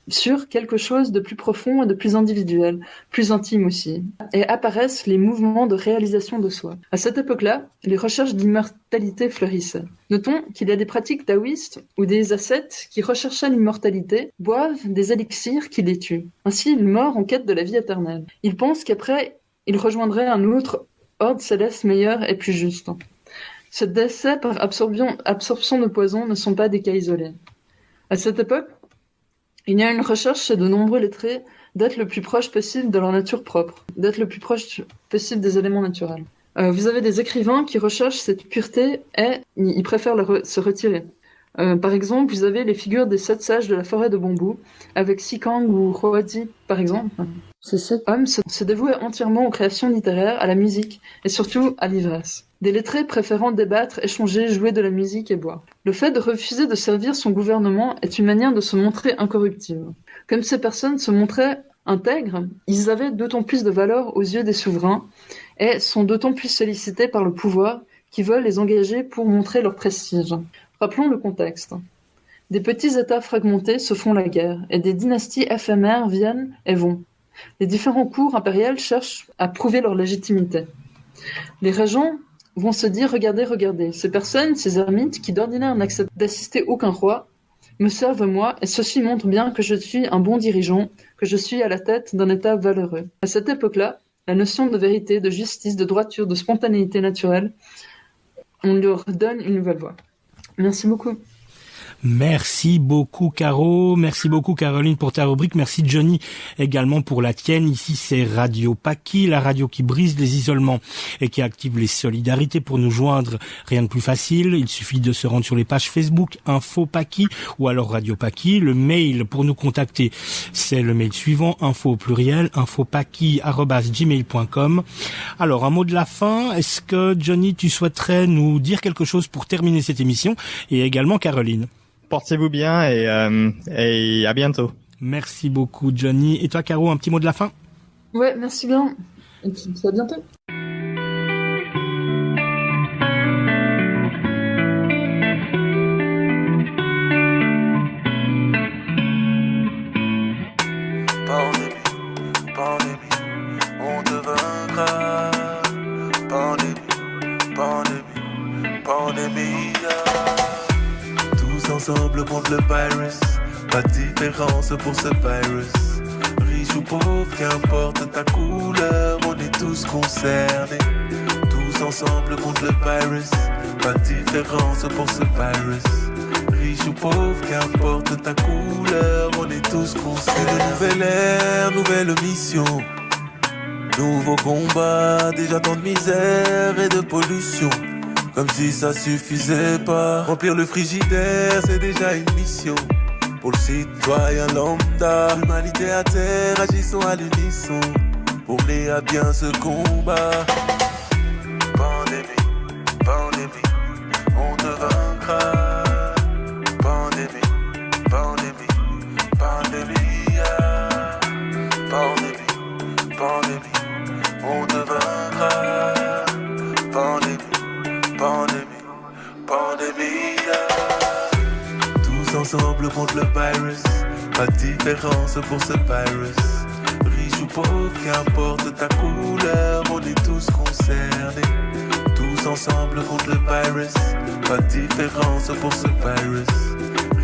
sur quelque chose de plus profond et de plus individuel, plus intime aussi. Et apparaissent les mouvements de réalisation de soi. À cette époque-là, les recherches d'immortalité fleurissaient. Notons qu'il y a des pratiques taoïstes où des ascètes qui recherchaient l'immortalité boivent des élixirs qui les tuent. Ainsi, ils meurent en quête de la vie éternelle. Ils pensent qu'après, ils rejoindraient un autre ordre céleste meilleur et plus juste. Ce décès par absorption de poison ne sont pas des cas isolés. À cette époque, il y a une recherche chez de nombreux lettrés d'être le plus proche possible de leur nature propre, d'être le plus proche possible des éléments naturels. Vous avez des écrivains qui recherchent cette pureté et ils préfèrent se retirer. Par exemple, vous avez les figures des 7 sages de la forêt de bambou, avec Sikang ou Huazi, par exemple. Ces 7 hommes se dévouaient entièrement aux créations littéraires, à la musique, et surtout à l'ivresse. Des lettrés préférant débattre, échanger, jouer de la musique et boire. Le fait de refuser de servir son gouvernement est une manière de se montrer incorruptible. Comme ces personnes se montraient intègres, ils avaient d'autant plus de valeur aux yeux des souverains et sont d'autant plus sollicités par le pouvoir qui veulent les engager pour montrer leur prestige. Rappelons le contexte. Des petits États fragmentés se font la guerre et des dynasties éphémères viennent et vont. Les différents cours impériaux cherchent à prouver leur légitimité. Les régents vont se dire « Regardez, ces personnes, ces ermites qui d'ordinaire n'acceptent d'assister aucun roi, me servent moi et ceci montre bien que je suis un bon dirigeant, que je suis à la tête d'un État valeureux. » À cette époque-là, la notion de vérité, de justice, de droiture, de spontanéité naturelle, on leur donne une nouvelle voix. Merci beaucoup. Merci beaucoup Caro, merci beaucoup Caroline pour ta rubrique, merci Johnny également pour la tienne. Ici c'est Radio Paki, la radio qui brise les isolements et qui active les solidarités. Pour nous joindre, rien de plus facile, il suffit de se rendre sur les pages Facebook Info Paki ou alors Radio Paki. Le mail pour nous contacter, c'est le mail suivant, info au pluriel, infopaki@gmail.com. Alors un mot de la fin, est-ce que Johnny tu souhaiterais nous dire quelque chose pour terminer cette émission, et également Caroline? Portez-vous bien et à bientôt. Merci beaucoup Johnny. Et toi Caro, un petit mot de la fin? Ouais, merci bien. Et puis à bientôt. Pandémie, on te vaincra. Pandémie. Ensemble contre le virus, pas de différence pour ce virus. Riche ou pauvre, qu'importe ta couleur, on est tous concernés. Tous ensemble contre le virus, pas de différence pour ce virus. Riche ou pauvre, qu'importe ta couleur, on est tous concernés. Une nouvelle ère, nouvelle mission, nouveau combat, déjà tant de misère et de pollution. Comme si ça suffisait pas. Remplir le frigidaire, c'est déjà une mission. Pour le citoyen lambda, l'humanité à terre, agissons à l'unisson. Pour mener à bien ce combat. Pandémie, on te vaincra. Pandémie, on te vaincra. Pandémie. Tous ensemble contre le virus, pas de différence pour ce virus. Riche ou pauvre, qu'importe ta couleur, on est tous concernés. Tous ensemble contre le virus, pas de différence pour ce virus.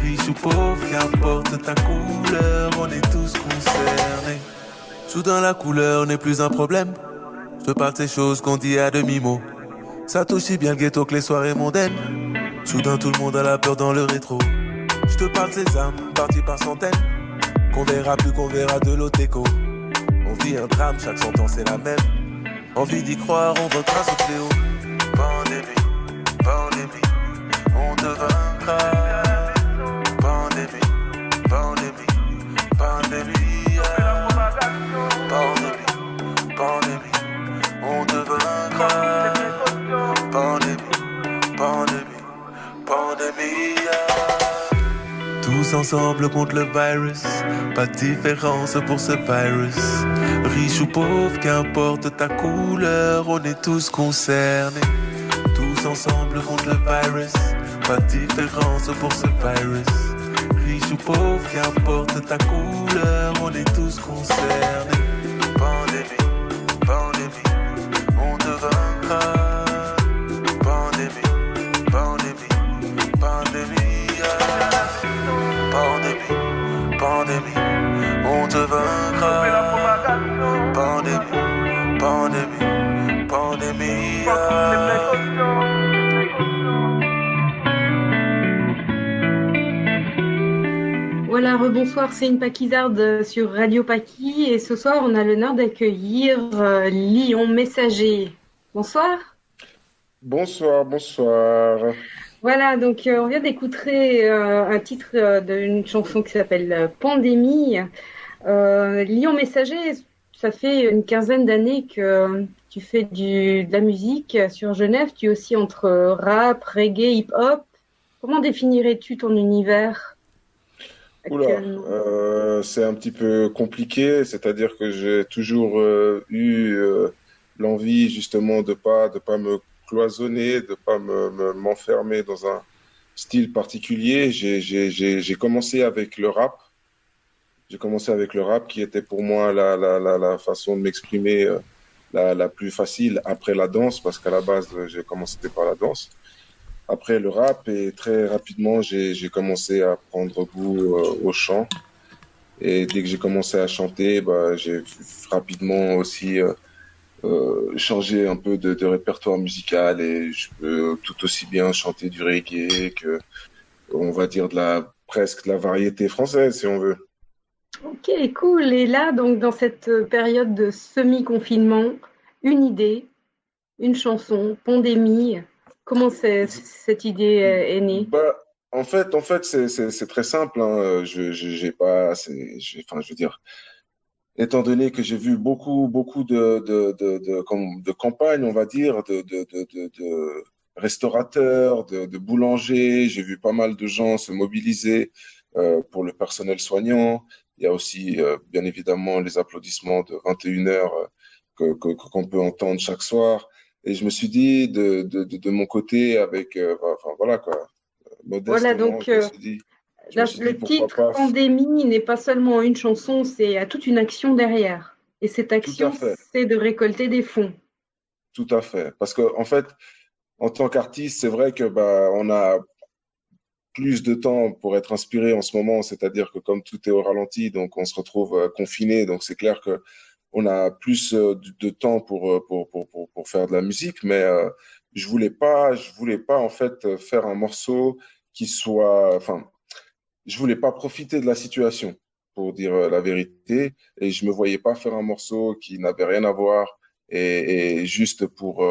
Riche ou pauvre, qu'importe ta couleur, on est tous concernés. Soudain la couleur n'est plus un problème. Je veux pas de ces choses qu'on dit à demi-mot. Ça touche si bien le ghetto que les soirées mondaines. Soudain tout le monde a la peur dans le rétro. Je te parle de ces âmes, parties par centaines. Qu'on verra plus, qu'on verra de l'autre écho. On vit un drame, chaque sentence est la même. Envie d'y croire, on vaincra ce fléau. Pandémie, pandémie, on te vaincra. Pandémie, pandémie, pandémie, pandémie, pandémie, on te vaincra. Pandémie, pandémie, pandémie. Tous ensemble contre le virus, pas de différence pour ce virus. Riche ou pauvre, qu'importe ta couleur, on est tous concernés. Tous ensemble contre le virus, pas de différence pour ce virus. Riche ou pauvre, qu'importe ta couleur, on est tous concernés. Pandémie, pandémie, on te vaincra. Pandémie, pandémie, pandémie, pandémie, pandémie, on te vaincra. Pandémie, pandémie, pandémie. Voilà, rebonsoir, c'est une Paquisarde sur Radio Paqui et ce soir on a l'honneur d'accueillir Lyon Messager. Bonsoir. Bonsoir, bonsoir. Voilà, donc on vient d'écouter un titre d'une chanson qui s'appelle Pandémie. Lyon Messager, ça fait une quinzaine d'années que tu fais de la musique sur Genève. Tu es aussi entre rap, reggae, hip-hop. Comment définirais-tu ton univers ? Oula, c'est un petit peu compliqué, c'est-à-dire que j'ai toujours eu l'envie justement de pas me cloisonner, de pas m'enfermer dans un style particulier. J'ai commencé avec le rap. J'ai commencé avec le rap qui était pour moi la façon de m'exprimer la plus facile après la danse, parce qu'à la base j'ai commencé par la danse. Après le rap, et très rapidement, j'ai commencé à prendre goût au chant. Et dès que j'ai commencé à chanter, j'ai rapidement aussi changé un peu de répertoire musical, et je peux tout aussi bien chanter du reggae que, on va dire, presque de la variété française, si on veut. Ok, cool. Et là, donc, dans cette période de semi-confinement, une idée, une chanson, Pandémie. Comment cette idée est née? En fait, c'est très simple. Hein. J'ai pas, enfin, je veux dire, étant donné que j'ai vu beaucoup de campagnes, on va dire, de restaurateurs, de boulangers. J'ai vu pas mal de gens se mobiliser pour le personnel soignant. Il y a aussi, bien évidemment, les applaudissements de 21h qu'on peut entendre chaque soir. Et je me suis dit, de mon côté, avec, enfin voilà quoi, modestement, voilà, donc, le titre Pandémie n'est pas seulement une chanson, c'est toute une action derrière. Et cette action, c'est de récolter des fonds. Tout à fait. Parce que, en fait, en tant qu'artiste, c'est vrai que on a plus de temps pour être inspiré en ce moment, c'est-à-dire que comme tout est au ralenti, donc on se retrouve confiné, donc c'est clair que on a plus de temps pour faire de la musique, mais je voulais pas en fait faire un morceau qui soit, enfin, je voulais pas profiter de la situation, pour dire la vérité, et je me voyais pas faire un morceau qui n'avait rien à voir et juste pour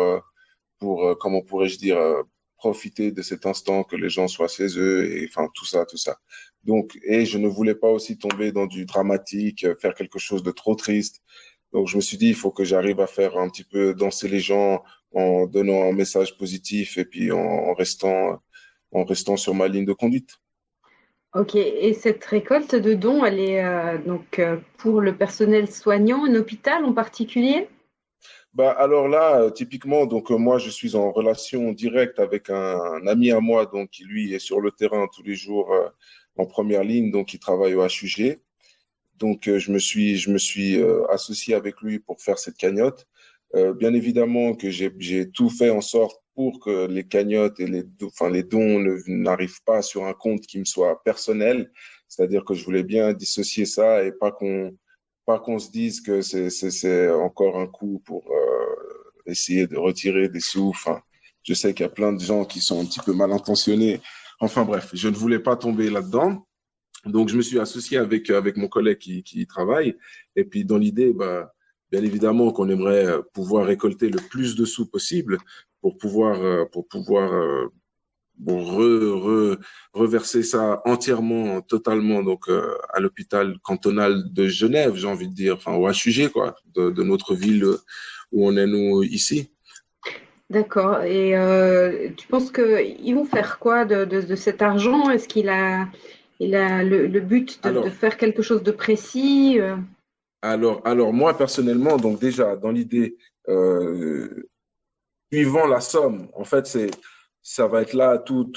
comment pourrais-je dire, profiter de cet instant que les gens soient chez eux, et enfin tout ça. Donc, et je ne voulais pas aussi tomber dans du dramatique, faire quelque chose de trop triste. Donc, je me suis dit, il faut que j'arrive à faire un petit peu danser les gens en donnant un message positif et puis en restant sur ma ligne de conduite. Ok, et cette récolte de dons, elle est donc pour le personnel soignant, un hôpital en particulier? Alors là, typiquement, donc moi, je suis en relation directe avec un ami à moi, donc qui lui est sur le terrain tous les jours en première ligne, donc il travaille au HUG. Donc je me suis associé avec lui pour faire cette cagnotte. Bien évidemment que j'ai tout fait en sorte pour que les cagnottes et les dons n'arrivent pas sur un compte qui me soit personnel, c'est-à-dire que je voulais bien dissocier ça et pas qu'on se dise que c'est encore un coup pour essayer de retirer des sous. Enfin, Je sais qu'il y a plein de gens qui sont un petit peu mal intentionnés. Enfin bref, je ne voulais pas tomber là-dedans. Donc, je me suis associé avec mon collègue qui y travaille. Et puis, dans l'idée, bah, bien évidemment qu'on aimerait pouvoir récolter le plus de sous possible pour pouvoir, bon, reverser ça entièrement, totalement, donc à l'hôpital cantonal de Genève, j'ai envie de dire, enfin au HUG, quoi, de notre ville où on est nous ici. D'accord. Et tu penses qu'ils vont faire quoi de cet argent? Est-ce il a le but de faire quelque chose de précis? Alors moi personnellement, donc déjà dans l'idée, suivant la somme, en fait ça va être là tout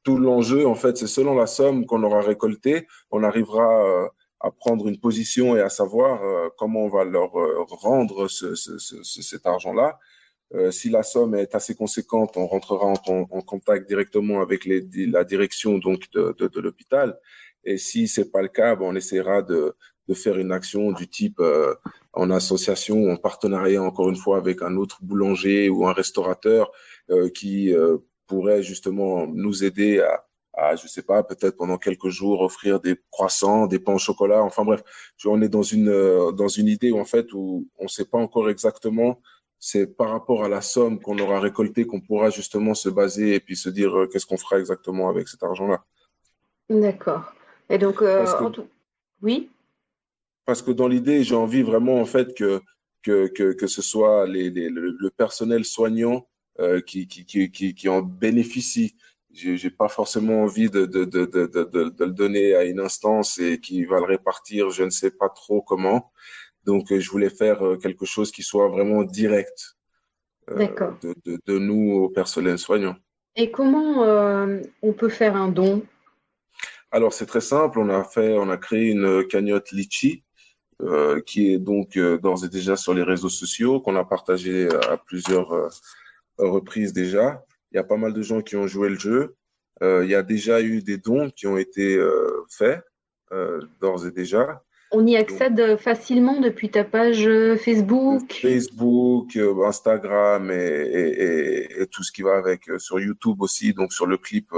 l'enjeu, en fait, c'est selon la somme qu'on aura récoltée, on arrivera à prendre une position et à savoir comment on va leur rendre cet argent-là. Si la somme est assez conséquente, on rentrera en contact directement avec la direction donc de l'hôpital. Et si c'est pas le cas, on essaiera de faire une action du type en association, en partenariat encore une fois avec un autre boulanger ou un restaurateur qui pourrait justement nous aider je sais pas, peut-être pendant quelques jours offrir des croissants, des pains au chocolat. Enfin bref, on est dans une idée où en fait où on sait pas encore exactement. C'est par rapport à la somme qu'on aura récoltée qu'on pourra justement se baser et puis se dire qu'est-ce qu'on fera exactement avec cet argent-là. D'accord. Et donc, oui? Parce que dans l'idée, j'ai envie vraiment en fait que ce soit le personnel soignant qui en bénéficie. J'ai pas forcément envie de le donner à une instance et qui va le répartir, je ne sais pas trop comment. Donc, je voulais faire quelque chose qui soit vraiment direct de nous au personnel soignant. Et comment on peut faire un don? Alors, c'est très simple. On a créé une cagnotte Litchi qui est donc d'ores et déjà sur les réseaux sociaux, qu'on a partagé à plusieurs reprises déjà. Il y a pas mal de gens qui ont joué le jeu. Il y a déjà eu des dons qui ont été faits d'ores et déjà. On y accède facilement depuis ta page Facebook? Facebook, Instagram et tout ce qui va avec. Sur YouTube aussi, donc sur le clip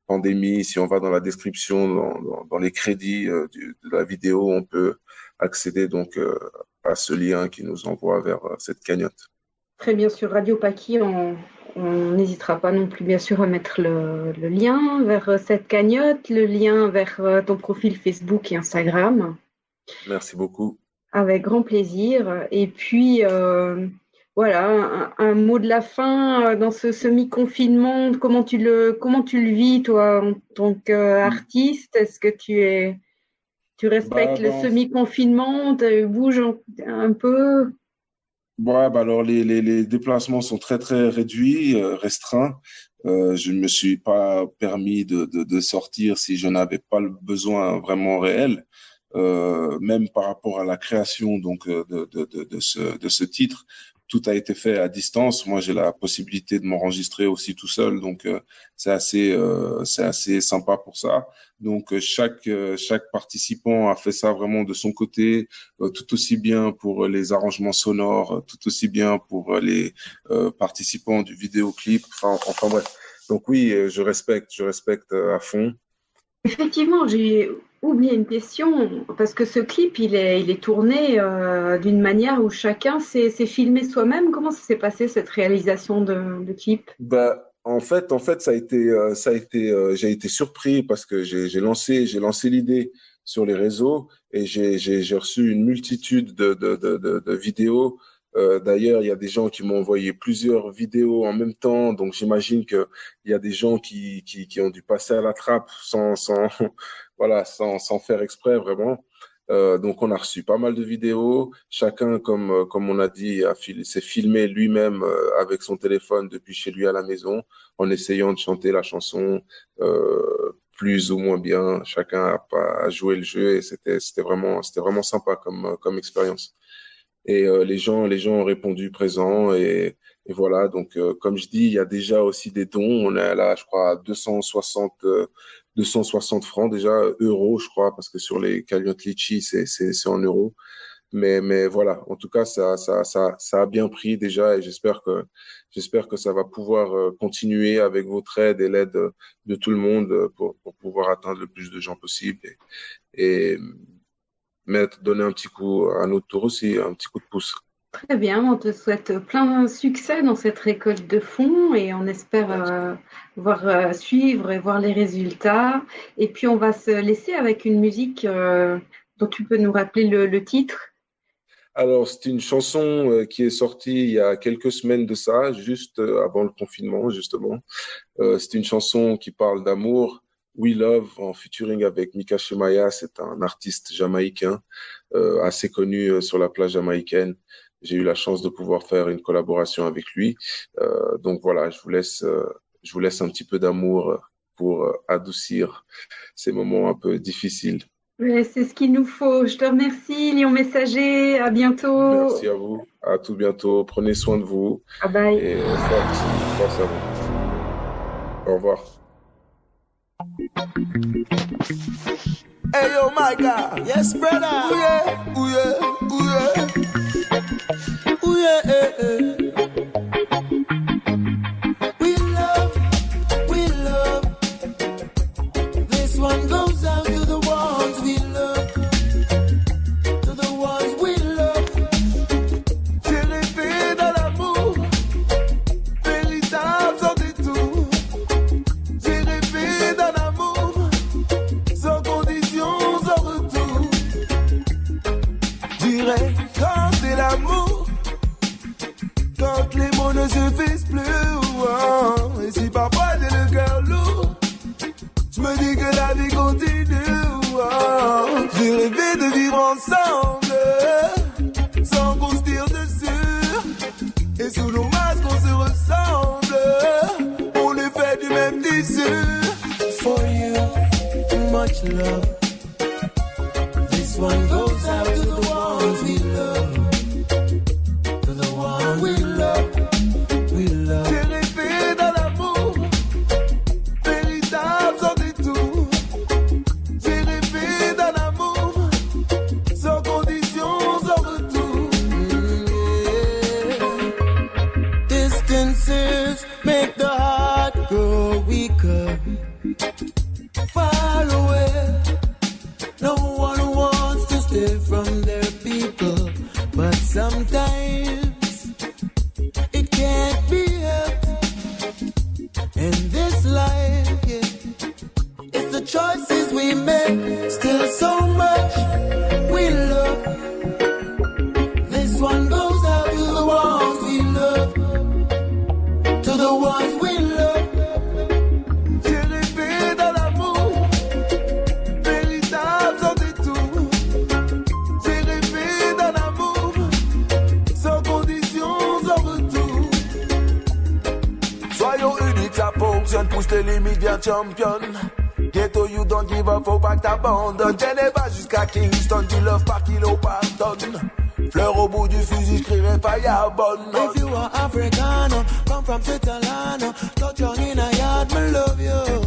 Pandémie, si on va dans la description, dans les crédits de la vidéo, on peut accéder donc à ce lien qui nous envoie vers cette cagnotte. Très bien, sur Radio Paki, on n'hésitera pas non plus bien sûr à mettre le lien vers cette cagnotte, le lien vers ton profil Facebook et Instagram. Merci beaucoup. Avec grand plaisir. Et puis, voilà, un mot de la fin dans ce semi-confinement. Comment tu le vis, toi, en tant qu'artiste? Est-ce que tu respectes le semi-confinement? Tu bouges un peu? Ouais, alors les déplacements sont très très réduits, restreints. Je ne me suis pas permis de sortir si je n'avais pas le besoin vraiment réel. Même par rapport à la création donc de ce titre, tout a été fait à distance. Moi, j'ai la possibilité de m'enregistrer aussi tout seul, donc c'est assez sympa pour ça. Donc chaque participant a fait ça vraiment de son côté, tout aussi bien pour les arrangements sonores, tout aussi bien pour les participants du vidéoclip. Enfin bref. Donc oui, je respecte à fond. Effectivement, j'ai oublié une question, parce que ce clip, il est tourné d'une manière où chacun s'est filmé soi-même. Comment ça s'est passé, cette réalisation de clip? En fait, j'ai été surpris parce que j'ai lancé l'idée sur les réseaux et j'ai reçu une multitude de vidéos. D'ailleurs, il y a des gens qui m'ont envoyé plusieurs vidéos en même temps, donc j'imagine que il y a des gens qui ont dû passer à la trappe voilà, sans faire exprès vraiment. Donc on a reçu pas mal de vidéos. Chacun, comme on a dit, s'est filmé lui-même avec son téléphone depuis chez lui à la maison, en essayant de chanter la chanson plus ou moins bien. Chacun a joué le jeu et c'était vraiment sympa comme expérience. Et les gens ont répondu présent et voilà. Donc comme je dis, il y a déjà aussi des dons. On est là, je crois, à 260 francs déjà, euros, je crois, parce que sur les cagnottes Litchi, c'est en euros. Mais voilà, en tout cas, ça a bien pris déjà et j'espère que ça va pouvoir continuer avec votre aide et l'aide de tout le monde pour pouvoir atteindre le plus de gens possible et donner un petit coup à notre tour aussi, un petit coup de pouce. Très bien, on te souhaite plein de succès dans cette récolte de fonds et on espère suivre et voir les résultats. Et puis on va se laisser avec une musique dont tu peux nous rappeler le titre. Alors, c'est une chanson qui est sortie il y a quelques semaines de ça, juste avant le confinement, justement. C'est une chanson qui parle d'amour, We Love, en featuring avec Mika Shemaya. C'est un artiste jamaïcain assez connu sur la plage jamaïcaine. J'ai eu la chance de pouvoir faire une collaboration avec lui. Donc voilà, je vous laisse un petit peu d'amour pour adoucir ces moments un peu difficiles. Ouais, c'est ce qu'il nous faut. Je te remercie, Lion Messager. À bientôt. Merci à vous. À tout bientôt. Prenez soin de vous. Bye. Et force à vous. Au revoir. Hey yo, Micah. Yes, brother. Ooh yeah, ooh yeah, ooh yeah. Ooh yeah, eh, eh. We love. This one goes out to the ones we love. To the ones we love. J'ai rêvé dans l'amour, véritable sans détour. J'ai rêvé d'un amour, sans condition, sans retour. Dirais quand c'est l'amour, quand les mots ne se fassent plus. Oh, et si parfois j'ai le cœur lourd, je me dis que la vie continue. Oh, j'ai rêvé de vivre ensemble, sans qu'on se tire dessus. Et sous nos masques on se ressemble, on est fait du même tissu. For you, much love. This one goes out to the ones we love. To the ones we love. We love. J'ai rêvé dans l'amour, véritable sans détour. J'ai rêvé d'un amour, sans condition, sans retour. Yeah. Distances make the heart grow weaker. Far away, no one wants to stay from their people, but sometimes it can't be helped. In this life, yeah, it's the choices we make. Still so much we love. This one goes out to the ones we love. To the ones we love. J'ai rêvé dans l'amour, véritable sans détour. J'ai rêvé d'un amour, sans condition, sans retour. Soyons uniques, ça fonctionne, pousse les limites, viens champion. Ghetto, you don't give up, faut pas que t'abandonnes. Geneva jusqu'à Kingston, du love par kilo, par tonne. Fleur au bout du fusil, j'crierai fireball. If you are Africano, come from Switzerland, touch on in a yard, me love you.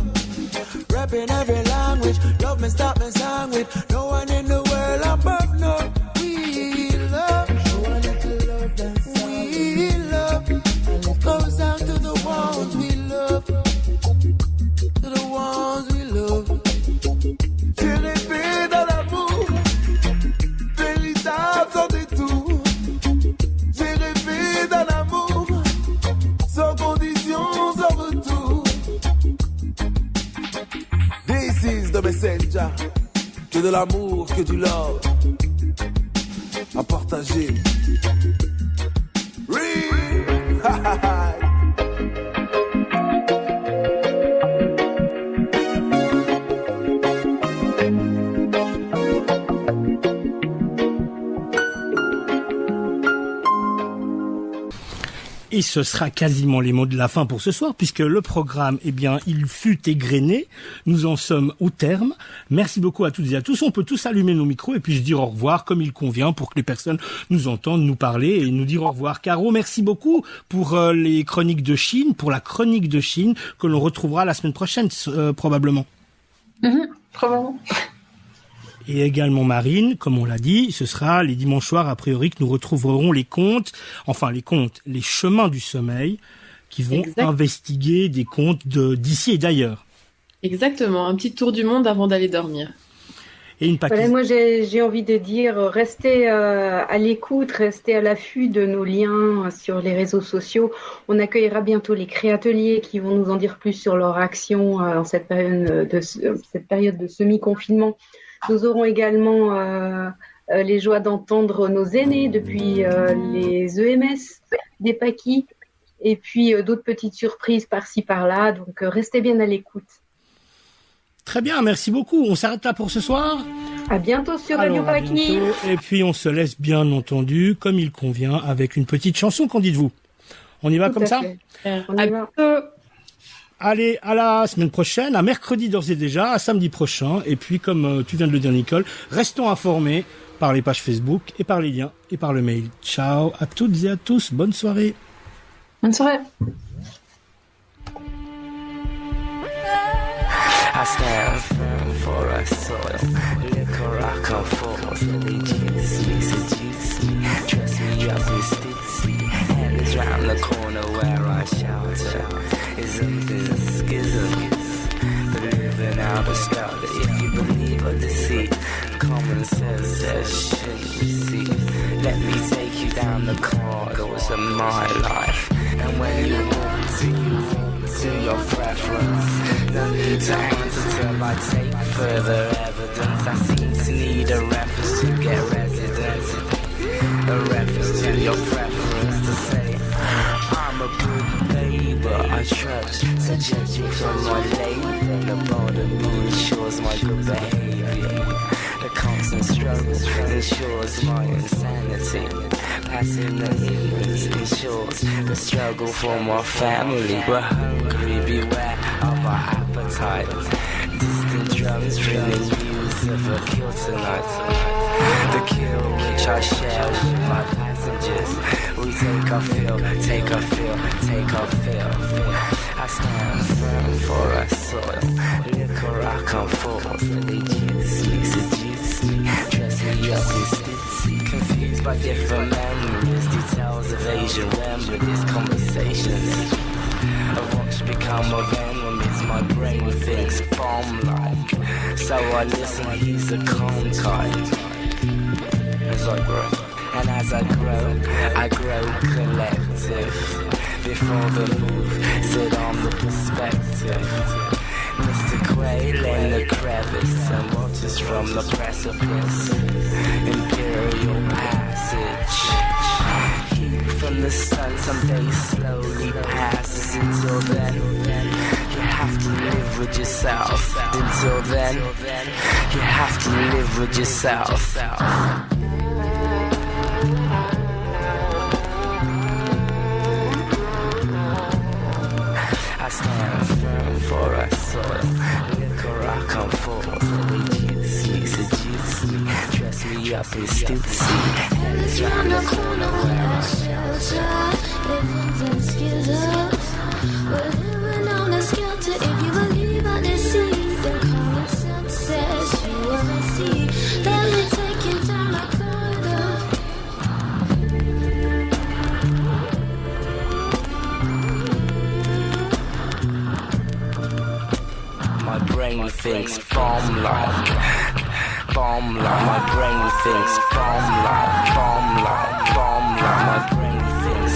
Rapping every language, love me, stop me, song with no one in the world above, no. We love, show a little love, dance. We love, and it goes out to the ones we love. To the ones we love. J'ai rêvé dans l'amour, véritable sans détour. J'ai rêvé d'un amour, sans condition, sans retour. This is the messenger. Que de l'amour, que du love à partager. Real. Ha ha ha. Et ce sera quasiment les mots de la fin pour ce soir, puisque le programme, eh bien, il fut égrené. Nous en sommes au terme. Merci beaucoup à toutes et à tous. On peut tous allumer nos micros et puis se dire au revoir comme il convient pour que les personnes nous entendent, nous parler et nous dire au revoir. Caro, merci beaucoup pour les chroniques de Chine, pour la chronique de Chine que l'on retrouvera la semaine prochaine, probablement. Probablement. Et également Marine, comme on l'a dit, ce sera les dimanches soirs a priori que nous retrouverons les chemins du sommeil qui vont investiguer des contes d'ici et d'ailleurs. Exactement, un petit tour du monde avant d'aller dormir. Et une voilà, moi j'ai envie de dire, restez à l'écoute, restez à l'affût de nos liens sur les réseaux sociaux. On accueillera bientôt les créateliers qui vont nous en dire plus sur leur action en cette période de semi-confinement. Nous aurons également les joies d'entendre nos aînés depuis les EMS des Paquis et puis d'autres petites surprises par-ci par-là. Donc restez bien à l'écoute. Très bien, merci beaucoup. On s'arrête là pour ce soir. À bientôt sur Radio Paquis. Et puis on se laisse bien entendu, comme il convient, avec une petite chanson. Qu'en dites-vous? On y va comme ça? On y va. Allez, à la semaine prochaine, à mercredi d'ores et déjà, à samedi prochain. Et puis, comme tu viens de le dire, Nicole, restons informés par les pages Facebook et par les liens et par le mail. Ciao à toutes et à tous. Bonne soirée. Bonne soirée. I stand firm for a soil. Liquor I come forth. They juice me, seduce me. Dress me up in stitsy. And it's round the corner where I shelter. Isms is a schism. Living out a style that if you believe or deceit, common sense says shouldn't receive. Let me take you down the corridors of my life. And when you walk to your preference, no need to answer till I take further evidence. I seem to need a reference to get residence. A reference to your preference to say I'm a good babe, but I trust to judge me from my label. The border ensures my good behavior. The constant struggle ensures my insanity. Passing the ignorance ensures the struggle for my family. We're hungry, beware of our appetite. Distant drums bringing news of a kill tonight. The kill which I share with my passengers. We take our fill, take our fill, take our fill. I stand firm for our soil. Liquor I come forth. They juice me, seduce me. Dress me up in stitsy. Confused by different memories. Details of Asian remedies. Conversations of what should become of enemies. My brain thinks bomb-like. So I listen, he's a calm type. As I grow, and as I grow collective. Before the move, sit on the perspective. Mr. Quail in the crevice and watches from the precipice. Imperial passage. Heat from the sun someday slowly passes. Until then, you have to live with yourself. Until then, you have to live with yourself. I stand firm for our soil. Liquor I come forth. They juice me, seduce me. Dress me up in stitsy. And it's round the corner where I shelter. Living in skizzle. We're living on a skelter. If you believe on the sea, then common sense says you wanna see. Let me take you down a corridor. My brain thinks bomb-like. My brain thinks bomb-like. My brain thinks